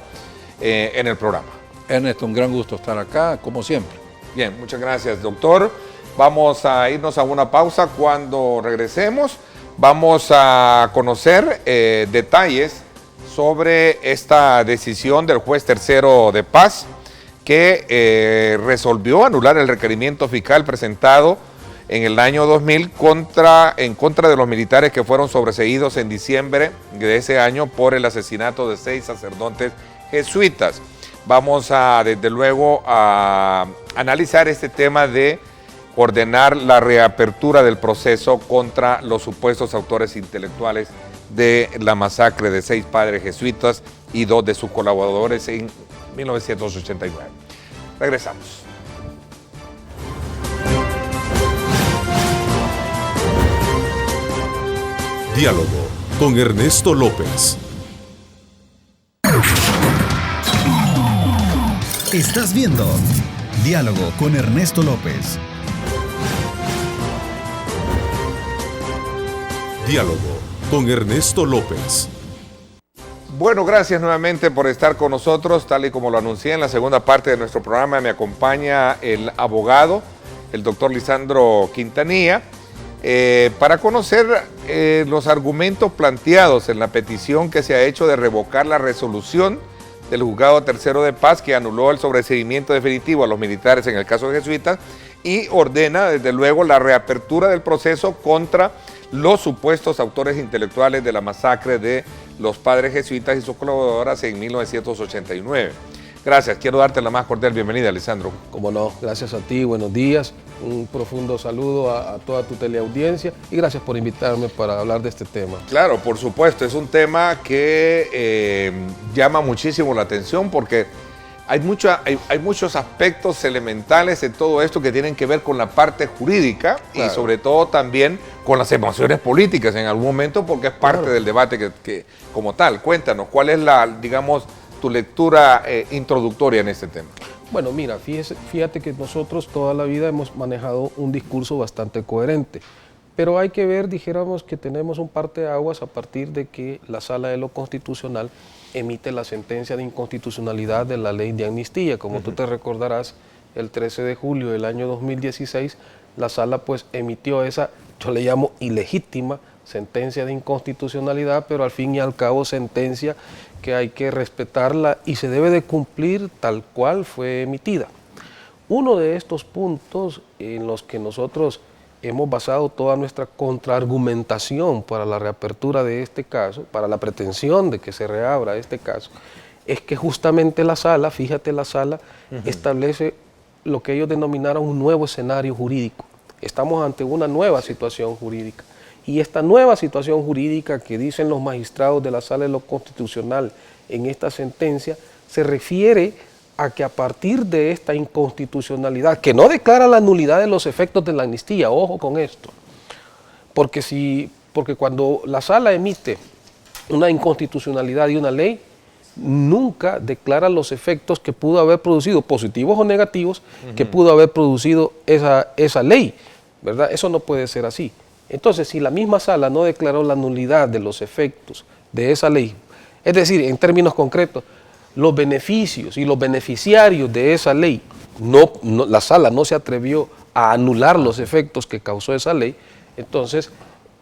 en el programa.
Ernesto, un gran gusto estar acá, como siempre.
Bien, muchas gracias, doctor. Vamos a irnos a una pausa. Cuando regresemos, vamos a conocer detalles sobre esta decisión del juez tercero de paz que resolvió anular el requerimiento fiscal presentado en el año 2000 en contra de los militares que fueron sobreseídos en diciembre de ese año por el asesinato de 6 sacerdotes jesuitas. Vamos desde luego a analizar este tema de ordenar la reapertura del proceso contra los supuestos autores intelectuales de la masacre de 6 padres jesuitas y 2 de sus colaboradores en 1989. Regresamos.
Diálogo con Ernesto López.
Estás viendo Diálogo con Ernesto López.
Diálogo con Ernesto López.
Bueno, gracias nuevamente por estar con nosotros. Tal y como lo anuncié en la segunda parte de nuestro programa, me acompaña el abogado, el doctor Lisandro Quintanilla, para conocer los argumentos planteados en la petición que se ha hecho de revocar la resolución del Juzgado Tercero de Paz que anuló el sobreseimiento definitivo a los militares en el caso de jesuitas y ordena, desde luego, la reapertura del proceso contra los supuestos autores intelectuales de la masacre de los padres jesuitas y sus colaboradoras en 1989. Gracias, quiero darte la más cordial bienvenida, Lisandro.
Como no, gracias a ti, buenos días, un profundo saludo a toda tu teleaudiencia y gracias por invitarme para hablar de este tema.
Claro, por supuesto, es un tema que llama muchísimo la atención porque hay muchos aspectos elementales en todo esto que tienen que ver con la parte jurídica
Claro.
y sobre todo también con las emociones políticas en algún momento porque es parte
Claro.
del debate que como tal. Cuéntanos, ¿cuál es tu lectura introductoria en este tema?
Bueno, mira, fíjate que nosotros toda la vida hemos manejado un discurso bastante coherente, pero hay que ver, dijéramos que tenemos un parteaguas a partir de que la Sala de lo Constitucional emite la sentencia de inconstitucionalidad de la ley de amnistía. Como tú te recordarás, el 13 de julio del año 2016, la Sala pues emitió esa, yo le llamo ilegítima, sentencia de inconstitucionalidad, pero al fin y al cabo sentencia que hay que respetarla y se debe de cumplir tal cual fue emitida. Uno de estos puntos en los que nosotros hemos basado toda nuestra contraargumentación para la reapertura de este caso, para la pretensión de que se reabra este caso, es que justamente la Sala, fíjate, la Sala establece lo que ellos denominaron un nuevo escenario jurídico. Estamos ante una nueva situación jurídica. Y esta nueva situación jurídica que dicen los magistrados de la Sala de lo Constitucional en esta sentencia se refiere a que a partir de esta inconstitucionalidad, que no declara la nulidad de los efectos de la amnistía, ojo con esto, porque cuando la Sala emite una inconstitucionalidad de una ley, nunca declara los efectos que pudo haber producido, positivos o negativos, que pudo haber producido esa ley, ¿verdad? Eso no puede ser así. Entonces, si la misma Sala no declaró la nulidad de los efectos de esa ley, es decir, en términos concretos, los beneficios y los beneficiarios de esa ley, la Sala no se atrevió a anular los efectos que causó esa ley, entonces,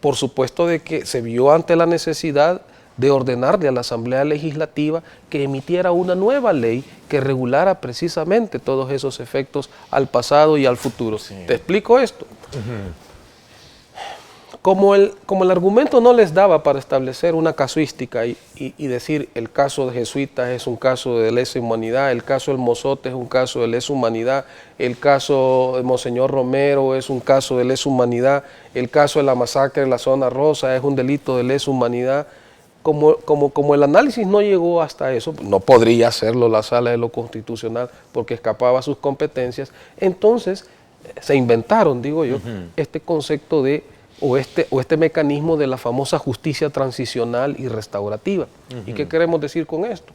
por supuesto de que se vio ante la necesidad de ordenarle a la Asamblea Legislativa que emitiera una nueva ley que regulara precisamente todos esos efectos al pasado y al futuro. Sí. ¿Te explico esto? Como el argumento no les daba para establecer una casuística y decir el caso de jesuitas es un caso de lesa humanidad, el caso del Mozote es un caso de lesa humanidad, el caso de Monseñor Romero es un caso de lesa humanidad, el caso de la masacre en la zona rosa es un delito de lesa humanidad, como el análisis no llegó hasta eso, no podría hacerlo la Sala de lo Constitucional porque escapaba a sus competencias, entonces se inventaron, digo yo, este concepto de o este mecanismo de la famosa justicia transicional y restaurativa. ¿Y qué queremos decir con esto?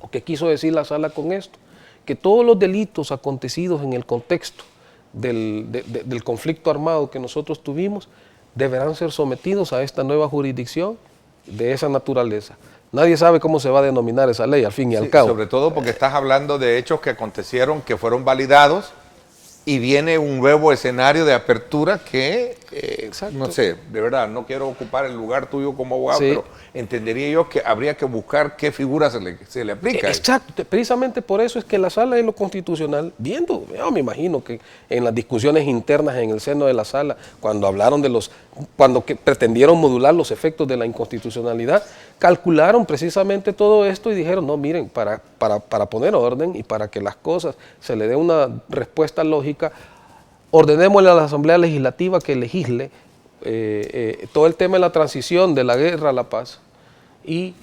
¿O qué quiso decir la Sala con esto? Que todos los delitos acontecidos en el contexto del conflicto armado que nosotros tuvimos deberán ser sometidos a esta nueva jurisdicción de esa naturaleza. Nadie sabe cómo se va a denominar esa ley, al fin y al cabo.
Sobre todo porque estás hablando de hechos que acontecieron, que fueron validados, y viene un nuevo escenario de apertura que, no sé, de verdad, no quiero ocupar el lugar tuyo como abogado, pero entendería yo que habría que buscar qué figura se le aplica.
Exacto, precisamente por eso es que la Sala de lo Constitucional, yo me imagino que en las discusiones internas en el seno de la Sala, cuando hablaron cuando pretendieron modular los efectos de la inconstitucionalidad, calcularon precisamente todo esto y dijeron, no, miren, para poner orden y para que las cosas se le dé una respuesta lógica, ordenémosle a la Asamblea Legislativa que legisle todo el tema de la transición de la guerra a la paz y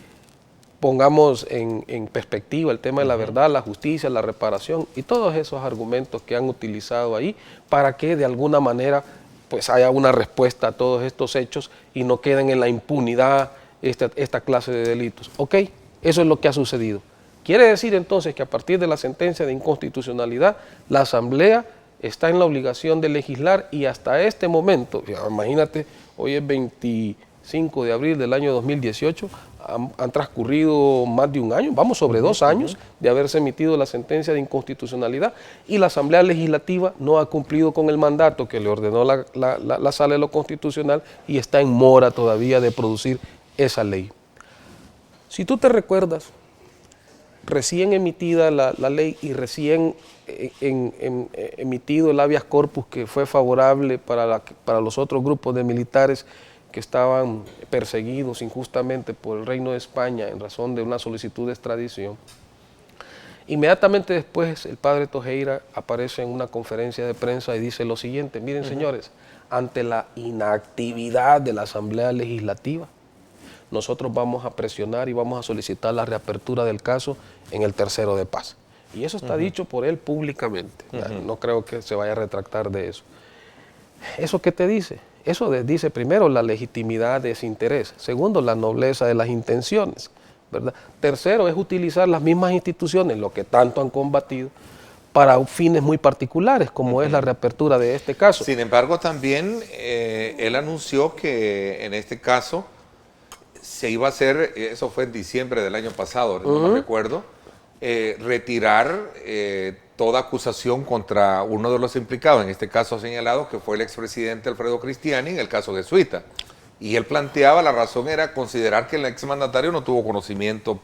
pongamos en perspectiva el tema de la verdad, la justicia, la reparación y todos esos argumentos que han utilizado ahí para que de alguna manera pues haya una respuesta a todos estos hechos y no queden en la impunidad esta clase de delitos. Ok, eso es lo que ha sucedido. Quiere decir entonces que a partir de la sentencia de inconstitucionalidad, la Asamblea está en la obligación de legislar y hasta este momento, imagínate, hoy es 25 de abril del año 2018, han transcurrido más de un año, vamos sobre 2 años de haberse emitido la sentencia de inconstitucionalidad y la Asamblea Legislativa no ha cumplido con el mandato que le ordenó la Sala de lo Constitucional y está en mora todavía de producir esa ley. Si tú te recuerdas, recién emitida la ley y recién emitido el habeas corpus que fue favorable para los otros grupos de militares que estaban perseguidos injustamente por el Reino de España en razón de una solicitud de extradición. Inmediatamente después el padre Tojeira aparece en una conferencia de prensa y dice lo siguiente, miren señores, ante la inactividad de la Asamblea Legislativa, nosotros vamos a presionar y vamos a solicitar la reapertura del caso en el tercero de paz. Y eso está dicho por él públicamente. No creo que se vaya a retractar de eso. ¿Eso qué te dice? Eso dice primero la legitimidad de ese interés. Segundo, la nobleza de las intenciones, ¿verdad? Tercero, es utilizar las mismas instituciones, lo que tanto han combatido, para fines muy particulares, como es la reapertura de este caso.
Sin embargo, también él anunció que en este caso se iba a hacer, eso fue en diciembre del año pasado, no me recuerdo, retirar toda acusación contra uno de los implicados, en este caso señalado, que fue el expresidente Alfredo Cristiani en el caso jesuita. Y él planteaba, la razón era considerar que el exmandatario no tuvo conocimiento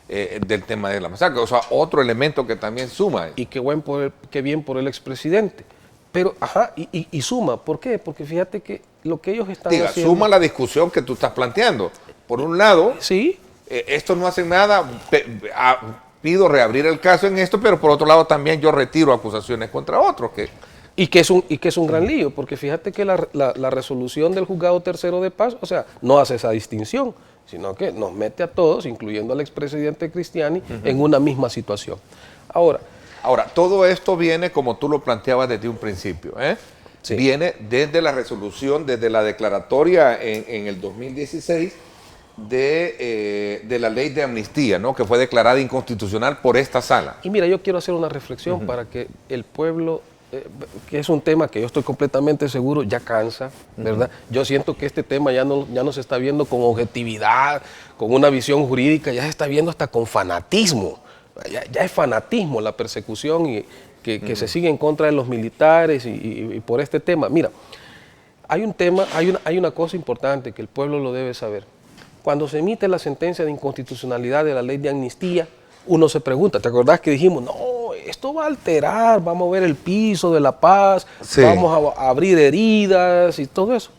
del tema de la masacre. O sea, otro elemento que también suma.
Y qué bien por el expresidente. Pero, y suma. ¿Por qué? Porque fíjate que lo que ellos están haciendo...
Suma la discusión que tú estás planteando. Por un lado,
sí,
estos no hacen nada, pido reabrir el caso en esto, pero por otro lado también yo retiro acusaciones contra otros.
Y que es un gran lío, porque fíjate que la resolución del Juzgado Tercero de Paz, o sea, no hace esa distinción, sino que nos mete a todos, incluyendo al expresidente Cristiani, en una misma situación. Ahora,
todo esto viene, como tú lo planteabas desde un principio, sí. Viene desde la resolución, desde la declaratoria en el 2016 de la ley de amnistía, ¿no? Que fue declarada inconstitucional por esta sala.
Y mira, yo quiero hacer una reflexión para que el pueblo... que es un tema que yo estoy completamente seguro ya cansa, ¿verdad? Yo siento que este tema ya no se está viendo con objetividad, con una visión jurídica, ya se está viendo hasta con fanatismo. Ya es fanatismo la persecución que se sigue en contra de los militares y por este tema. Mira, hay una cosa importante que el pueblo lo debe saber. Cuando se emite la sentencia de inconstitucionalidad de la ley de amnistía, uno se pregunta, ¿te acordás que dijimos, no, esto va a alterar, vamos a mover el piso de la paz, sí, vamos a abrir heridas y todo eso?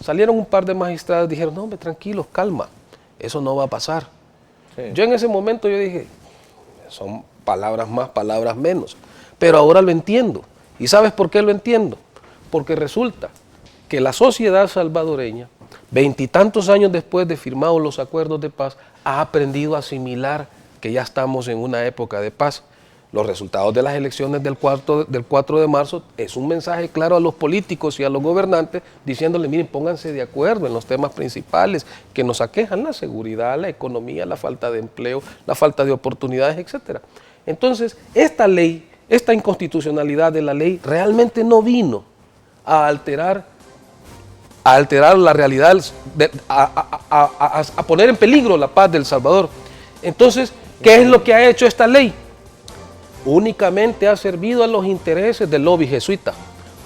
Salieron un par de magistrados y dijeron, no, hombre, tranquilos, calma, eso no va a pasar. Sí. Yo en ese momento yo dije, son palabras más, palabras menos, pero ahora lo entiendo. ¿Y sabes por qué lo entiendo? Porque resulta que la sociedad salvadoreña, 20 y tantos años después de firmados los acuerdos de paz, ha aprendido a asimilar que ya estamos en una época de paz. Los resultados de las elecciones del 4 de marzo es un mensaje claro a los políticos y a los gobernantes diciéndole, miren, pónganse de acuerdo en los temas principales que nos aquejan, la seguridad, la economía, la falta de empleo, la falta de oportunidades, etc. Entonces, esta ley, esta inconstitucionalidad de la ley realmente no vino a alterar la realidad, a poner en peligro la paz del Salvador. Entonces, ¿qué es lo que ha hecho esta ley? Únicamente ha servido a los intereses del lobby jesuita.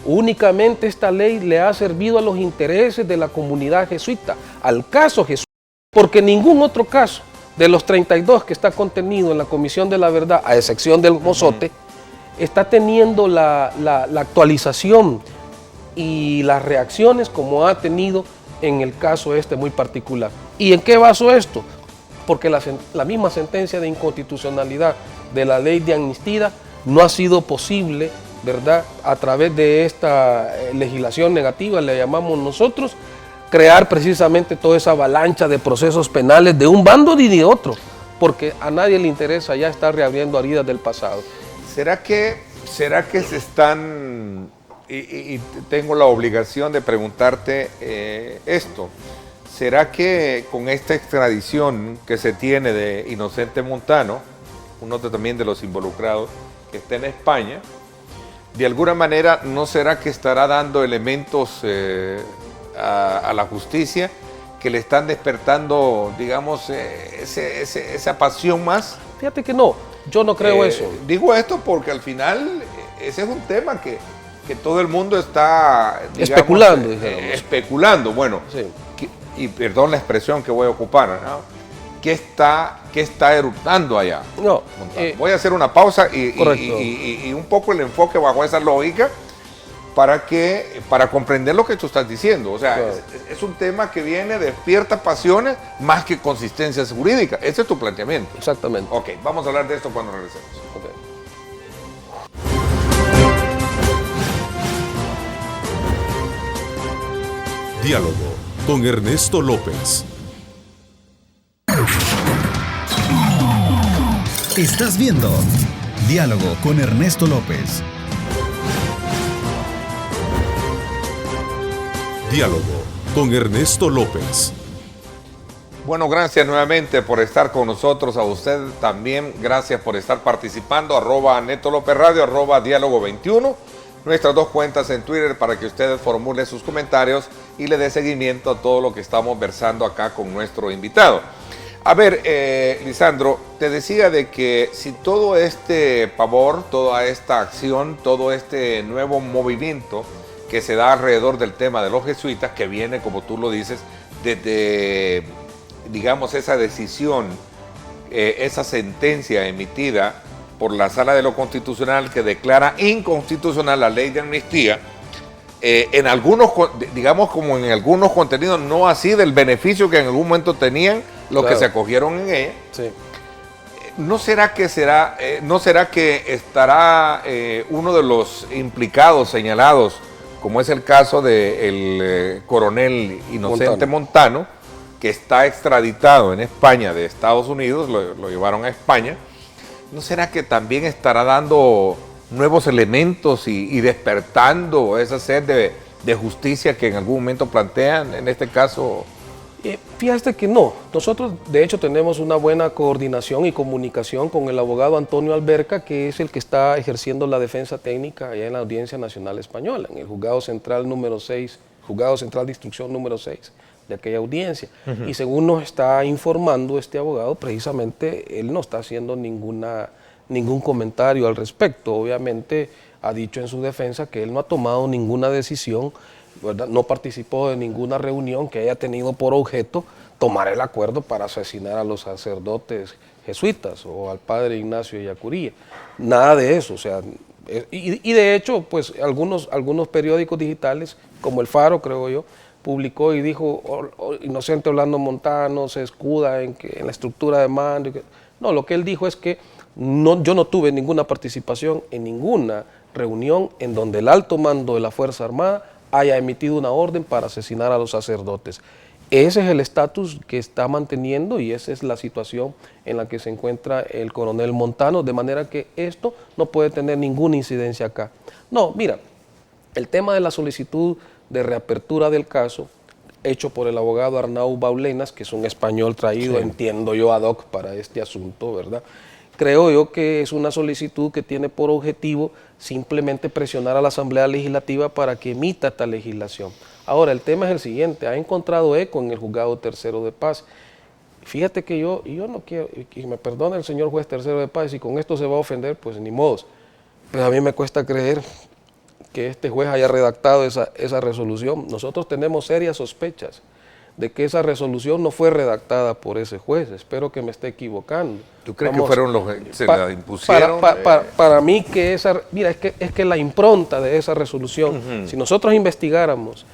Únicamente esta ley le ha servido a los intereses de la comunidad jesuita, al caso jesuita, porque ningún otro caso de los 32 que está contenido en la Comisión de la Verdad, a excepción del Mozote, está teniendo la actualización y las reacciones como ha tenido en el caso este muy particular. ¿Y en qué basó esto? Porque la misma sentencia de inconstitucionalidad de la ley de amnistía no ha sido posible, ¿verdad?, a través de esta legislación negativa, le llamamos nosotros, crear precisamente toda esa avalancha de procesos penales de un bando ni de otro, porque a nadie le interesa ya estar reabriendo heridas del pasado.
¿Será que se están, y tengo la obligación de preguntarte esto, ¿será que con esta extradición que se tiene de Inocente Montano, uno también de los involucrados que está en España, de alguna manera no será que estará dando elementos a la justicia que le están despertando, digamos, esa pasión más?
Fíjate que no, yo no creo eso.
Digo esto porque al final ese es un tema que todo el mundo está, digamos, especulando. Bueno, sí. Y perdón la expresión que voy a ocupar, ¿no? ¿Qué está eructando allá?
No,
voy a hacer una pausa y un poco el enfoque bajo esa lógica para comprender lo que tú estás diciendo. O sea, claro, es un tema que despierta pasiones más que consistencias jurídicas. Ese es tu planteamiento.
Exactamente.
Ok, vamos a hablar de esto cuando regresemos.
Okay.
Diálogo con Ernesto López.
Estás viendo Diálogo con Ernesto López.
Diálogo con Ernesto López.
Bueno, gracias nuevamente por estar con nosotros. A usted también, gracias por estar participando. @Neto López Radio, @Diálogo 21. Nuestras dos cuentas en Twitter para que usted formule sus comentarios y le dé seguimiento a todo lo que estamos versando acá con nuestro invitado. A ver, Lisandro, te decía de que si todo este pavor, toda esta acción, todo este nuevo movimiento que se da alrededor del tema de los jesuitas, que viene, como tú lo dices, desde, digamos, esa decisión, esa sentencia emitida por la Sala de lo Constitucional que declara inconstitucional la ley de amnistía, en algunos, digamos, como en algunos contenidos, no así del beneficio que en algún momento tenían los que se acogieron en ella.
Sí.
¿No será que estará uno de los implicados, señalados, como es el caso del coronel Inocente Montano, que está extraditado en España de Estados Unidos, lo llevaron a España? ¿No será que también estará dando nuevos elementos y despertando esa sed de justicia que en algún momento plantean, en este caso?
Fíjate que no. Nosotros, de hecho, tenemos una buena coordinación y comunicación con el abogado Antonio Alberca, que es el que está ejerciendo la defensa técnica allá en la Audiencia Nacional Española, en el Juzgado Central número 6, Juzgado Central de Instrucción número 6 de aquella audiencia. Y según nos está informando este abogado, precisamente él no está haciendo ningún comentario al respecto. Obviamente ha dicho en su defensa que él no ha tomado ninguna decisión, ¿verdad? No participó de ninguna reunión que haya tenido por objeto tomar el acuerdo para asesinar a los sacerdotes jesuitas o al padre Ignacio Ellacuría. Nada de eso, o sea, y de hecho, pues algunos periódicos digitales, como El Faro, creo yo, publicó y dijo, Inocente Orlando Montano se escuda en la estructura de mando. No, lo que él dijo es que yo no tuve ninguna participación en ninguna reunión en donde el alto mando de la Fuerza Armada haya emitido una orden para asesinar a los sacerdotes. Ese es el estatus que está manteniendo y esa es la situación en la que se encuentra el coronel Montano, de manera que esto no puede tener ninguna incidencia acá. No, mira, el tema de la solicitud de reapertura del caso, hecho por el abogado Arnau Baulenas, que es un español traído, entiendo yo, ad hoc para este asunto, ¿verdad? Creo yo que es una solicitud que tiene por objetivo simplemente presionar a la Asamblea Legislativa para que emita esta legislación. Ahora, el tema es el siguiente, ha encontrado eco en el Juzgado Tercero de Paz. Fíjate que yo no quiero, y me perdone el señor juez tercero de paz, y con esto se va a ofender, pues ni modo. Pero a mí me cuesta creer que este juez haya redactado esa resolución. Nosotros tenemos serias sospechas de que esa resolución no fue redactada por ese juez. Espero que me esté equivocando.
¿Tú crees que fueron los que se la impusieron?
Para mí que mira, es que la impronta de esa resolución, si nosotros investigáramos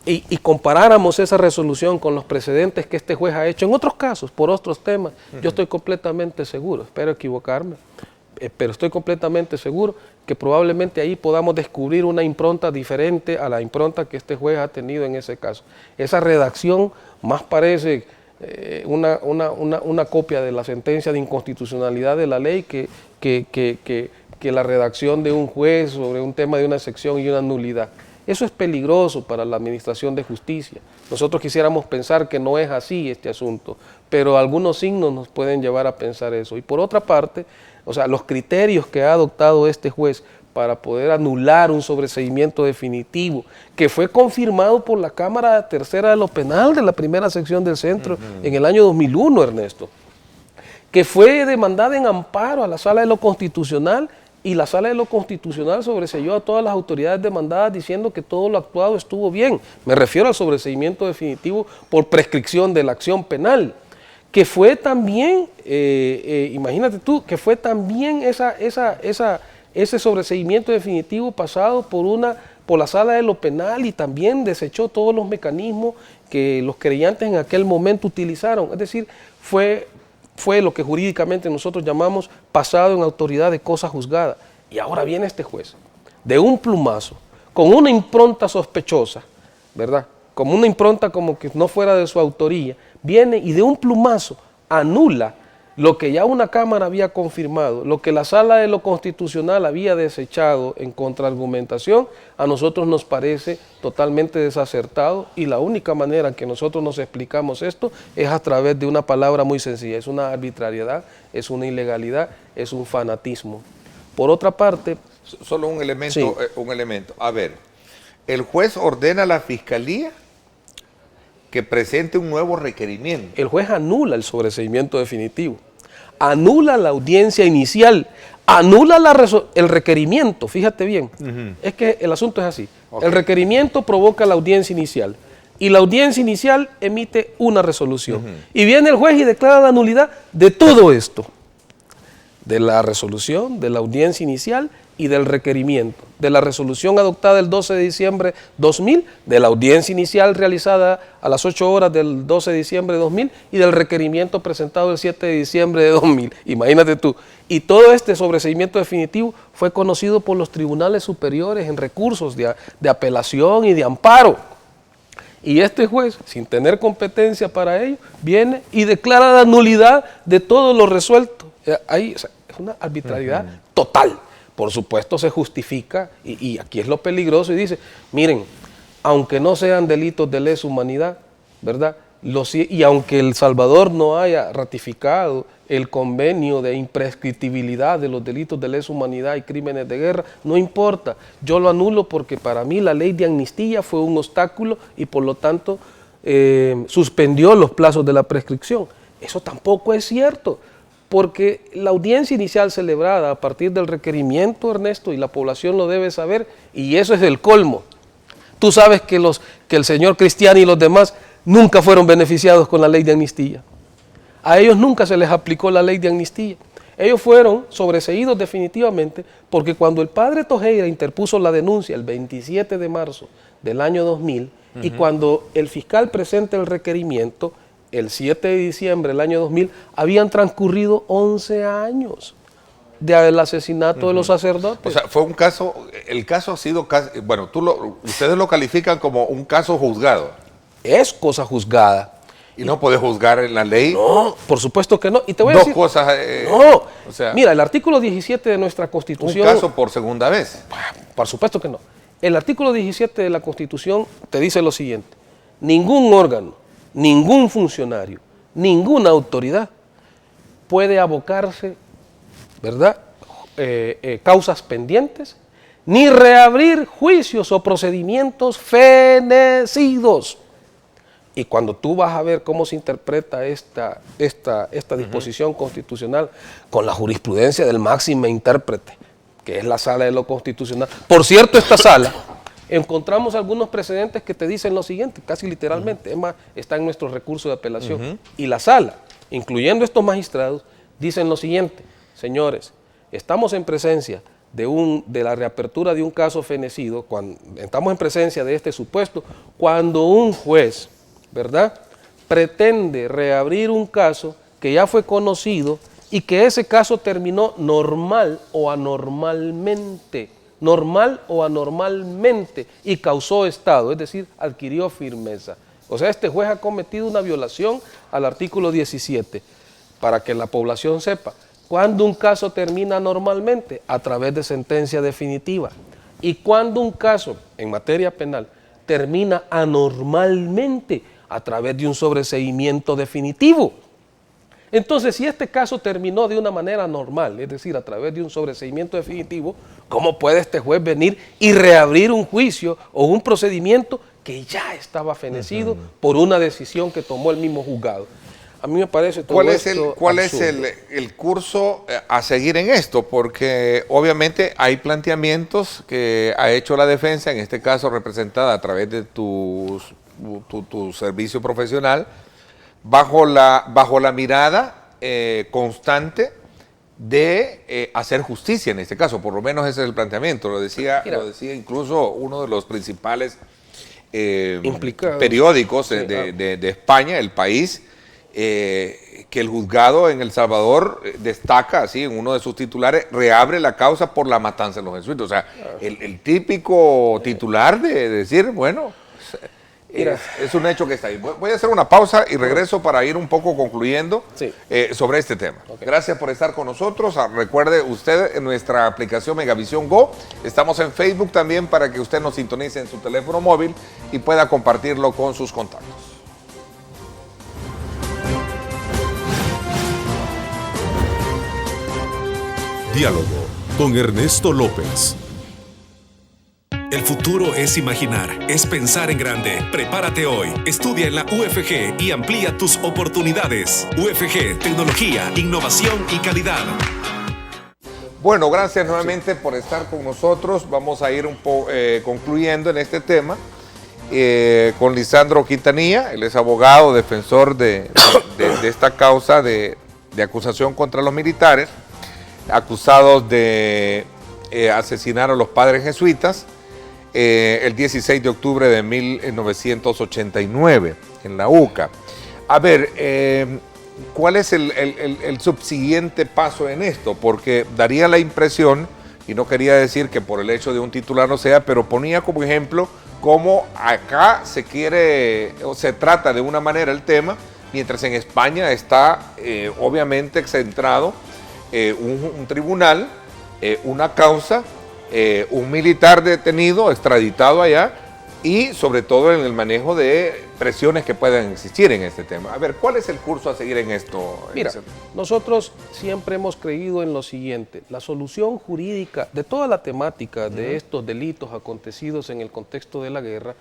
y comparáramos esa resolución con los precedentes que este juez ha hecho en otros casos, por otros temas, yo estoy completamente seguro, espero equivocarme, pero estoy completamente seguro que probablemente ahí podamos descubrir una impronta diferente a la impronta que este juez ha tenido en ese caso. Esa redacción más parece una copia de la sentencia de inconstitucionalidad de la ley que la redacción de un juez sobre un tema de una excepción y una nulidad. Eso es peligroso para la administración de justicia. Nosotros quisiéramos pensar que no es así este asunto, pero algunos signos nos pueden llevar a pensar eso. Y por otra parte, o sea, los criterios que ha adoptado este juez para poder anular un sobreseimiento definitivo, que fue confirmado por la Cámara Tercera de lo Penal de la primera sección del centro en el año 2001, Ernesto, que fue demandada en amparo a la Sala de lo Constitucional, y la Sala de lo Constitucional sobreseyó a todas las autoridades demandadas diciendo que todo lo actuado estuvo bien. Me refiero al sobreseimiento definitivo por prescripción de la acción penal, que fue también, imagínate tú, que fue también ese sobreseimiento definitivo pasado por la Sala de lo Penal y también desechó todos los mecanismos que los creyentes en aquel momento utilizaron. Es decir, fue lo que jurídicamente nosotros llamamos pasado en autoridad de cosa juzgada. Y ahora viene este juez, de un plumazo, con una impronta sospechosa, ¿verdad? Como una impronta como que no fuera de su autoría, viene y de un plumazo anula lo que ya una Cámara había confirmado, lo que la Sala de lo Constitucional había desechado en contraargumentación, a nosotros nos parece totalmente desacertado, y la única manera que nosotros nos explicamos esto es a través de una palabra muy sencilla: es una arbitrariedad, es una ilegalidad, es un fanatismo. Por otra parte...
Solo un elemento,
Sí.
un elemento. A ver, el juez ordena a la Fiscalía que presente un nuevo requerimiento.
El juez anula el sobreseimiento definitivo, anula la audiencia inicial, anula el requerimiento. Fíjate bien, es que el asunto es así.
Ok.
El requerimiento provoca la audiencia inicial y la audiencia inicial emite una resolución. Y viene el juez y declara la nulidad de todo esto, de la resolución, de la audiencia inicial y del requerimiento, de la resolución adoptada el 12 de diciembre de 2000, de la audiencia inicial realizada a las 8 horas del 12 de diciembre de 2000 y del requerimiento presentado el 7 de diciembre de 2000. Imagínate tú. Y todo este sobreseimiento definitivo fue conocido por los tribunales superiores en recursos de apelación y de amparo. Y este juez, sin tener competencia para ello, viene y declara la nulidad de todo lo resuelto. Ahí, o sea, es una arbitrariedad total. Por supuesto se justifica, y aquí es lo peligroso, y dice, miren, aunque no sean delitos de lesa humanidad, ¿verdad? Y aunque El Salvador no haya ratificado el convenio de imprescriptibilidad de los delitos de lesa humanidad y crímenes de guerra, no importa, yo lo anulo porque para mí la ley de amnistía fue un obstáculo y por lo tanto suspendió los plazos de la prescripción. Eso tampoco es cierto, porque la audiencia inicial celebrada a partir del requerimiento, Ernesto, y la población lo debe saber, y eso es el colmo. Tú sabes que el señor Cristiani y los demás nunca fueron beneficiados con la ley de amnistía. A ellos nunca se les aplicó la ley de amnistía. Ellos fueron sobreseídos definitivamente porque cuando el padre Tojeira interpuso la denuncia el 27 de marzo del año 2000 y cuando el fiscal presenta el requerimiento el 7 de diciembre del año 2000, habían transcurrido 11 años del asesinato de los sacerdotes.
O sea, fue un caso, el caso ha sido, bueno, ustedes lo califican como un caso juzgado.
Es cosa juzgada.
Y no puede juzgar en la ley.
No, por supuesto que no. Y te voy a
Dos
decir,
cosas.
no,
o sea,
mira, el artículo 17 de nuestra
un
Constitución...
caso por segunda vez.
Por supuesto que no. El artículo 17 de la Constitución te dice lo siguiente: ningún órgano, ningún funcionario, ninguna autoridad puede abocarse, ¿verdad?, causas pendientes, ni reabrir juicios o procedimientos fenecidos. Y cuando tú vas a ver cómo se interpreta esta disposición constitucional con la jurisprudencia del máximo intérprete, que es la Sala de lo Constitucional. Por cierto, esta sala, encontramos algunos precedentes que te dicen lo siguiente, casi literalmente, es más, está en nuestro recurso de apelación. Y la sala, incluyendo estos magistrados, dicen lo siguiente: señores, estamos en presencia de la reapertura de un caso fenecido, estamos en presencia de este supuesto, cuando un juez, ¿verdad?, pretende reabrir un caso que ya fue conocido y que ese caso terminó normal o anormalmente, y causó estado, es decir, adquirió firmeza. O sea, este juez ha cometido una violación al artículo 17, para que la población sepa. ¿Cuándo un caso termina normalmente? A través de sentencia definitiva. ¿Y cuándo un caso, en materia penal, termina anormalmente? A través de un sobreseimiento definitivo. Entonces, si este caso terminó de una manera normal, es decir, a través de un sobreseimiento definitivo, ¿cómo puede este juez venir y reabrir un juicio o un procedimiento que ya estaba fenecido por una decisión que tomó el mismo juzgado? A mí me parece todo esto
¿Cuál es
absurdo.
el curso a seguir en esto? Porque obviamente hay planteamientos que ha hecho la defensa, en este caso representada a través de tu servicio profesional, bajo la mirada constante de hacer justicia en este caso. Por lo menos ese es el planteamiento. Lo decía incluso uno de los principales periódicos de España, El País, que el juzgado en El Salvador destaca así en uno de sus titulares: reabre la causa por la matanza de los jesuitas. O sea, el típico titular de decir, bueno, es un hecho que está ahí. Voy a hacer una pausa y regreso para ir un poco concluyendo sobre este tema. Gracias por estar con nosotros. Recuerde usted en nuestra aplicación Megavisión Go. Estamos en Facebook también para que usted nos sintonice en su teléfono móvil y pueda compartirlo con sus contactos.
Diálogo con Ernesto López.
El futuro es imaginar, es pensar en grande. Prepárate hoy, estudia en la UFG y amplía tus oportunidades. UFG, tecnología, innovación y calidad.
Bueno, gracias nuevamente por estar con nosotros. Vamos a ir concluyendo en este tema con Lisandro Quintanilla. Él es abogado, defensor de esta causa de acusación contra los militares, acusados de asesinar a los padres jesuitas el 16 de octubre de 1989 en la UCA. A ver, ¿cuál es el subsiguiente paso en esto? Porque daría la impresión, y no quería decir que por el hecho de un titular no sea, pero ponía como ejemplo cómo acá se quiere o se trata de una manera el tema, mientras en España está obviamente centrado un tribunal, una causa, un militar detenido, extraditado allá, y sobre todo en el manejo de presiones que puedan existir en este tema. A ver, ¿cuál es el curso a seguir en esto?
Mira, nosotros siempre hemos creído en lo siguiente: la solución jurídica de toda la temática de estos delitos acontecidos en el contexto de la guerra,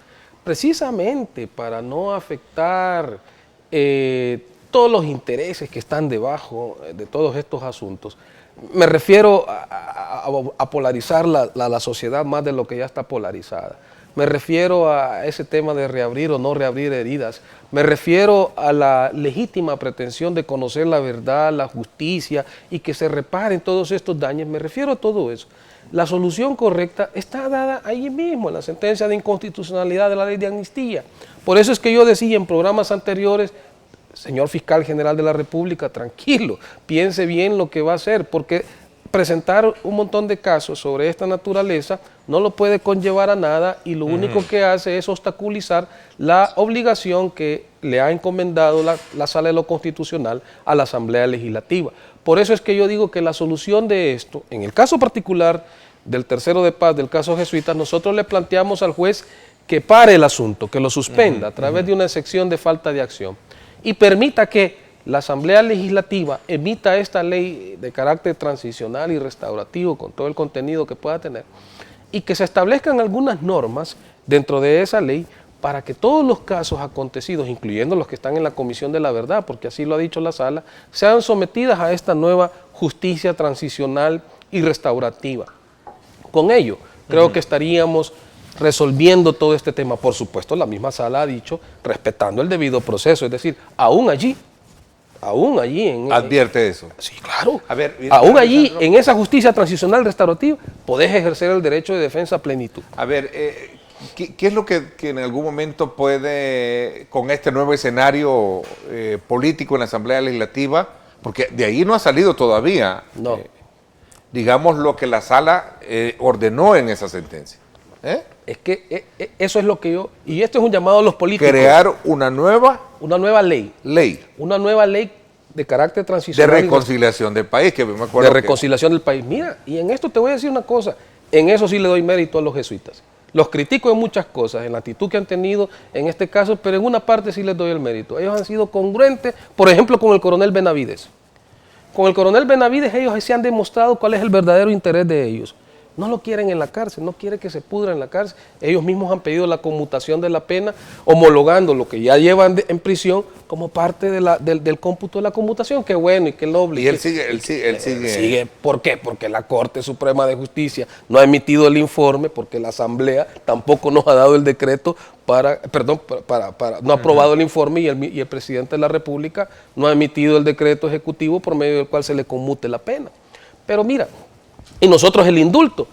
precisamente para no afectar todos los intereses que están debajo de todos estos asuntos. Me refiero a polarizar la sociedad más de lo que ya está polarizada. Me refiero a ese tema de reabrir o no reabrir heridas. Me refiero a la legítima pretensión de conocer la verdad, la justicia y que se reparen todos estos daños. Me refiero a todo eso. La solución correcta está dada ahí mismo, en la sentencia de inconstitucionalidad de la ley de amnistía. Por eso es que yo decía en programas anteriores: señor fiscal general de la República, tranquilo, piense bien lo que va a hacer, porque presentar un montón de casos sobre esta naturaleza no lo puede conllevar a nada, y lo único que hace es obstaculizar la obligación que le ha encomendado la Sala de lo Constitucional a la Asamblea Legislativa. Por eso es que yo digo que la solución de esto, en el caso particular del tercero de paz, del caso jesuita, nosotros le planteamos al juez que pare el asunto, que lo suspenda a través de una excepción de falta de acción, y permita que la Asamblea Legislativa emita esta ley de carácter transicional y restaurativo con todo el contenido que pueda tener, y que se establezcan algunas normas dentro de esa ley para que todos los casos acontecidos, incluyendo los que están en la Comisión de la Verdad, porque así lo ha dicho la Sala, sean sometidas a esta nueva justicia transicional y restaurativa. Con ello, creo que estaríamos resolviendo todo este tema. Por supuesto, la misma Sala ha dicho, respetando el debido proceso, es decir, aún allí
advierte eso.
Sí, claro.
A ver,
aún allí, en esa justicia transicional restaurativa, podés ejercer el derecho de defensa a plenitud.
A ver, ¿qué es lo que en algún momento puede, con este nuevo escenario político en la Asamblea Legislativa, porque de ahí no ha salido todavía,
no,
digamos, lo que la Sala ordenó en esa sentencia?
Es que eso es lo que yo... Y esto es un llamado a los políticos.
Crear una nueva
ley. Una nueva ley de carácter
de
transicional.
reconciliación del país, que me acuerdo.
De reconciliación del país. Mira, y en esto te voy a decir una cosa. En eso sí le doy mérito a los jesuitas. Los critico en muchas cosas, en la actitud que han tenido en este caso, pero en una parte sí les doy el mérito. Ellos han sido congruentes, por ejemplo, con el coronel Benavides. Con el coronel Benavides ellos se han demostrado cuál es el verdadero interés de ellos. No lo quieren en la cárcel, no quieren que se pudra en la cárcel. Ellos mismos han pedido la conmutación de la pena, homologando lo que ya llevan en prisión como parte de del cómputo de la conmutación. Qué bueno y qué noble.
Y él sigue.
¿Por qué? Porque la Corte Suprema de Justicia no ha emitido el informe, porque la Asamblea tampoco nos ha dado el decreto no ha aprobado el informe, y el presidente de la República no ha emitido el decreto ejecutivo por medio del cual se le conmute la pena. Pero mira, y nosotros el indulto,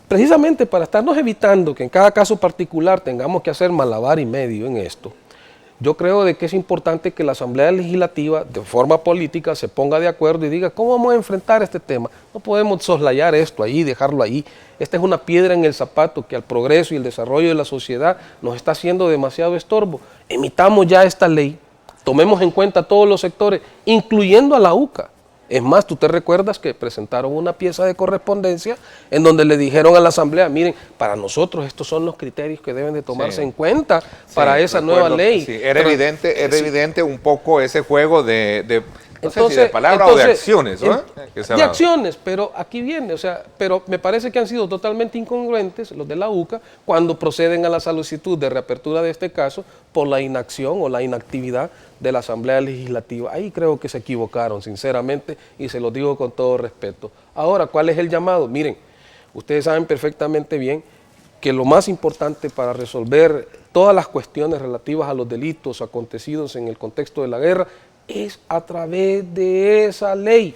precisamente para estarnos evitando que en cada caso particular tengamos que hacer malabar y medio en esto, yo creo de que es importante que la Asamblea Legislativa, de forma política, se ponga de acuerdo y diga cómo vamos a enfrentar este tema. No podemos soslayar esto ahí, dejarlo ahí. Esta es una piedra en el zapato que al progreso y el desarrollo de la sociedad nos está haciendo demasiado estorbo. Emitamos ya esta ley, tomemos en cuenta todos los sectores, incluyendo a la UCA. Es más, tú te recuerdas que presentaron una pieza de correspondencia en donde le dijeron a la Asamblea, miren, para nosotros estos son los criterios que deben de tomarse en cuenta para esa nueva ley.
Sí, era evidente un poco ese juego de no sé si de palabras o de acciones, ¿no?
De acciones, pero aquí viene, o sea, pero me parece que han sido totalmente incongruentes los de la UCA cuando proceden a la solicitud de reapertura de este caso por la inacción o la inactividad de la Asamblea Legislativa. Ahí creo que se equivocaron, sinceramente, y se lo digo con todo respeto. Ahora, ¿cuál es el llamado? Miren, ustedes saben perfectamente bien que lo más importante para resolver todas las cuestiones relativas a los delitos acontecidos en el contexto de la guerra es a través de esa ley.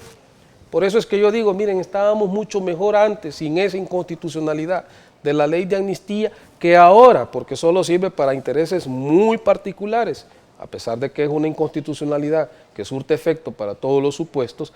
Por eso es que yo digo, miren, estábamos mucho mejor antes sin esa inconstitucionalidad de la ley de amnistía que ahora, porque solo sirve para intereses muy particulares, a pesar de que es una inconstitucionalidad que surte efecto para todos los supuestos,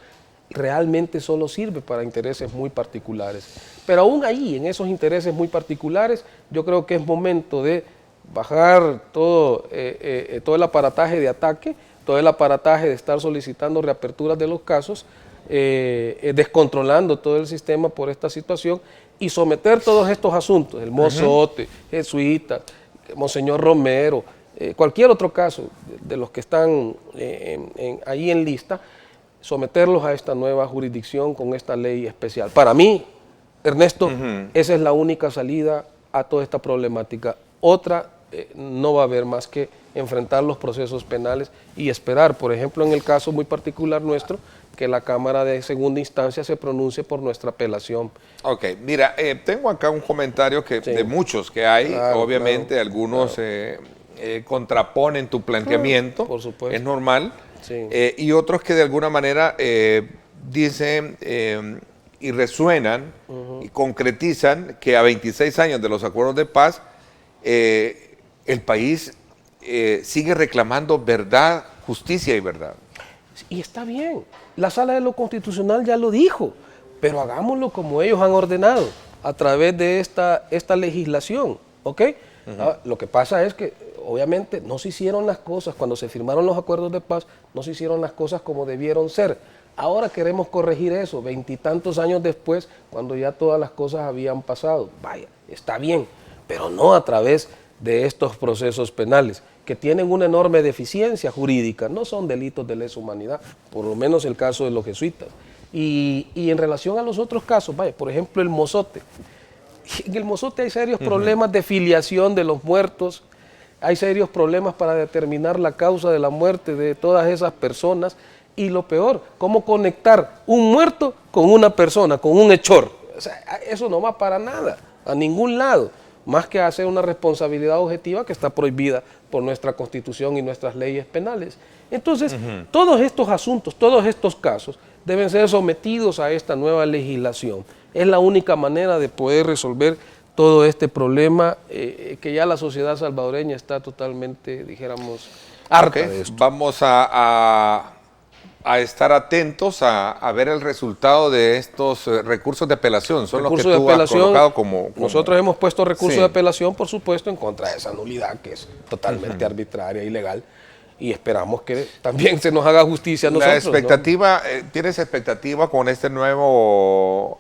realmente solo sirve para intereses muy particulares. Pero aún ahí, en esos intereses muy particulares, yo creo que es momento de bajar todo el aparataje de ataque, todo el aparataje de estar solicitando reaperturas de los casos, descontrolando todo el sistema por esta situación y someter todos estos asuntos, el Mozote, Jesuita, Monseñor Romero, cualquier otro caso de los que están ahí en lista, someterlos a esta nueva jurisdicción con esta ley especial. Para mí, Ernesto, esa es la única salida a toda esta problemática. Otra no va a haber más que enfrentar los procesos penales y esperar, por ejemplo, en el caso muy particular nuestro, que la Cámara de Segunda Instancia se pronuncie por nuestra apelación.
Ok, mira, tengo acá un comentario de muchos que hay, obviamente algunos contraponen tu planteamiento,
por supuesto.
Es normal, y otros que de alguna manera dicen y resuenan y concretizan que a 26 años de los acuerdos de paz, el país sigue reclamando verdad, justicia y verdad.
Y está bien, la Sala de lo Constitucional ya lo dijo, pero hagámoslo como ellos han ordenado, a través de esta legislación, ¿ok? Lo que pasa es que, obviamente, no se hicieron las cosas, cuando se firmaron los acuerdos de paz, no se hicieron las cosas como debieron ser. Ahora queremos corregir eso, 20 y tantos años después, cuando ya todas las cosas habían pasado. Vaya, está bien, pero no a través de estos procesos penales, que tienen una enorme deficiencia jurídica, no son delitos de lesa humanidad, por lo menos el caso de los jesuitas. Y en relación a los otros casos, vaya, por ejemplo el Mozote. En el Mozote hay serios problemas de filiación de los muertos, hay serios problemas para determinar la causa de la muerte de todas esas personas, y lo peor, cómo conectar un muerto con una persona, con un hechor. O sea, eso no va para nada, a ningún lado, más que hacer una responsabilidad objetiva que está prohibida por nuestra Constitución y nuestras leyes penales. Entonces, todos estos asuntos, todos estos casos deben ser sometidos a esta nueva legislación. Es la única manera de poder resolver todo este problema que ya la sociedad salvadoreña está totalmente, dijéramos, harta de esto.
Vamos a estar atentos a ver el resultado de estos recursos de apelación. Son los que tú has colocado como...
Nosotros hemos puesto recursos de apelación, por supuesto, en contra de esa nulidad que es totalmente arbitraria y ilegal. Y esperamos que también se nos haga justicia a nosotros.
La expectativa, ¿no? ¿Tienes expectativa con este nuevo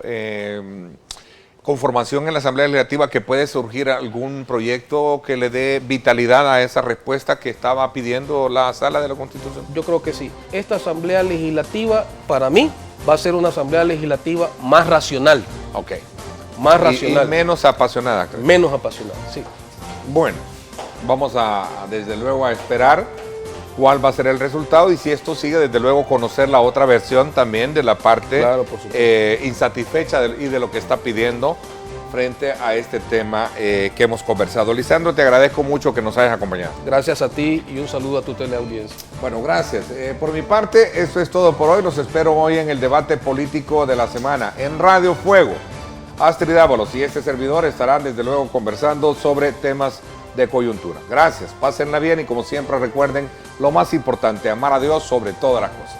conformación en la Asamblea Legislativa que puede surgir algún proyecto que le dé vitalidad a esa respuesta que estaba pidiendo la Sala de la Constitución?
Yo creo que sí. Esta Asamblea Legislativa, para mí, va a ser una Asamblea Legislativa más racional.
Ok.
Más racional.
Y menos apasionada, creo.
Menos apasionada, sí.
Bueno, vamos desde luego a esperar cuál va a ser el resultado y si esto sigue, desde luego conocer la otra versión también de la parte insatisfecha y de lo que está pidiendo frente a este tema que hemos conversado. Lisandro, te agradezco mucho que nos hayas acompañado.
Gracias a ti y un saludo a tu teleaudiencia.
Bueno, gracias. Por mi parte, eso es todo por hoy. Los espero hoy en el debate político de la semana en Radio Fuego. Astrid Ábalos y este servidor estarán desde luego conversando sobre temas de coyuntura. Gracias, pásenla bien y como siempre recuerden lo más importante, amar a Dios sobre todas las cosas.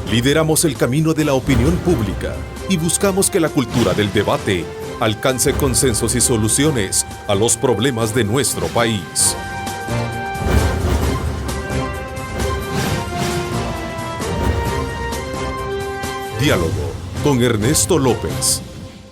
Lideramos el camino de la opinión pública y buscamos que la cultura del debate alcance consensos y soluciones a los problemas de nuestro país. Diálogo con Ernesto López.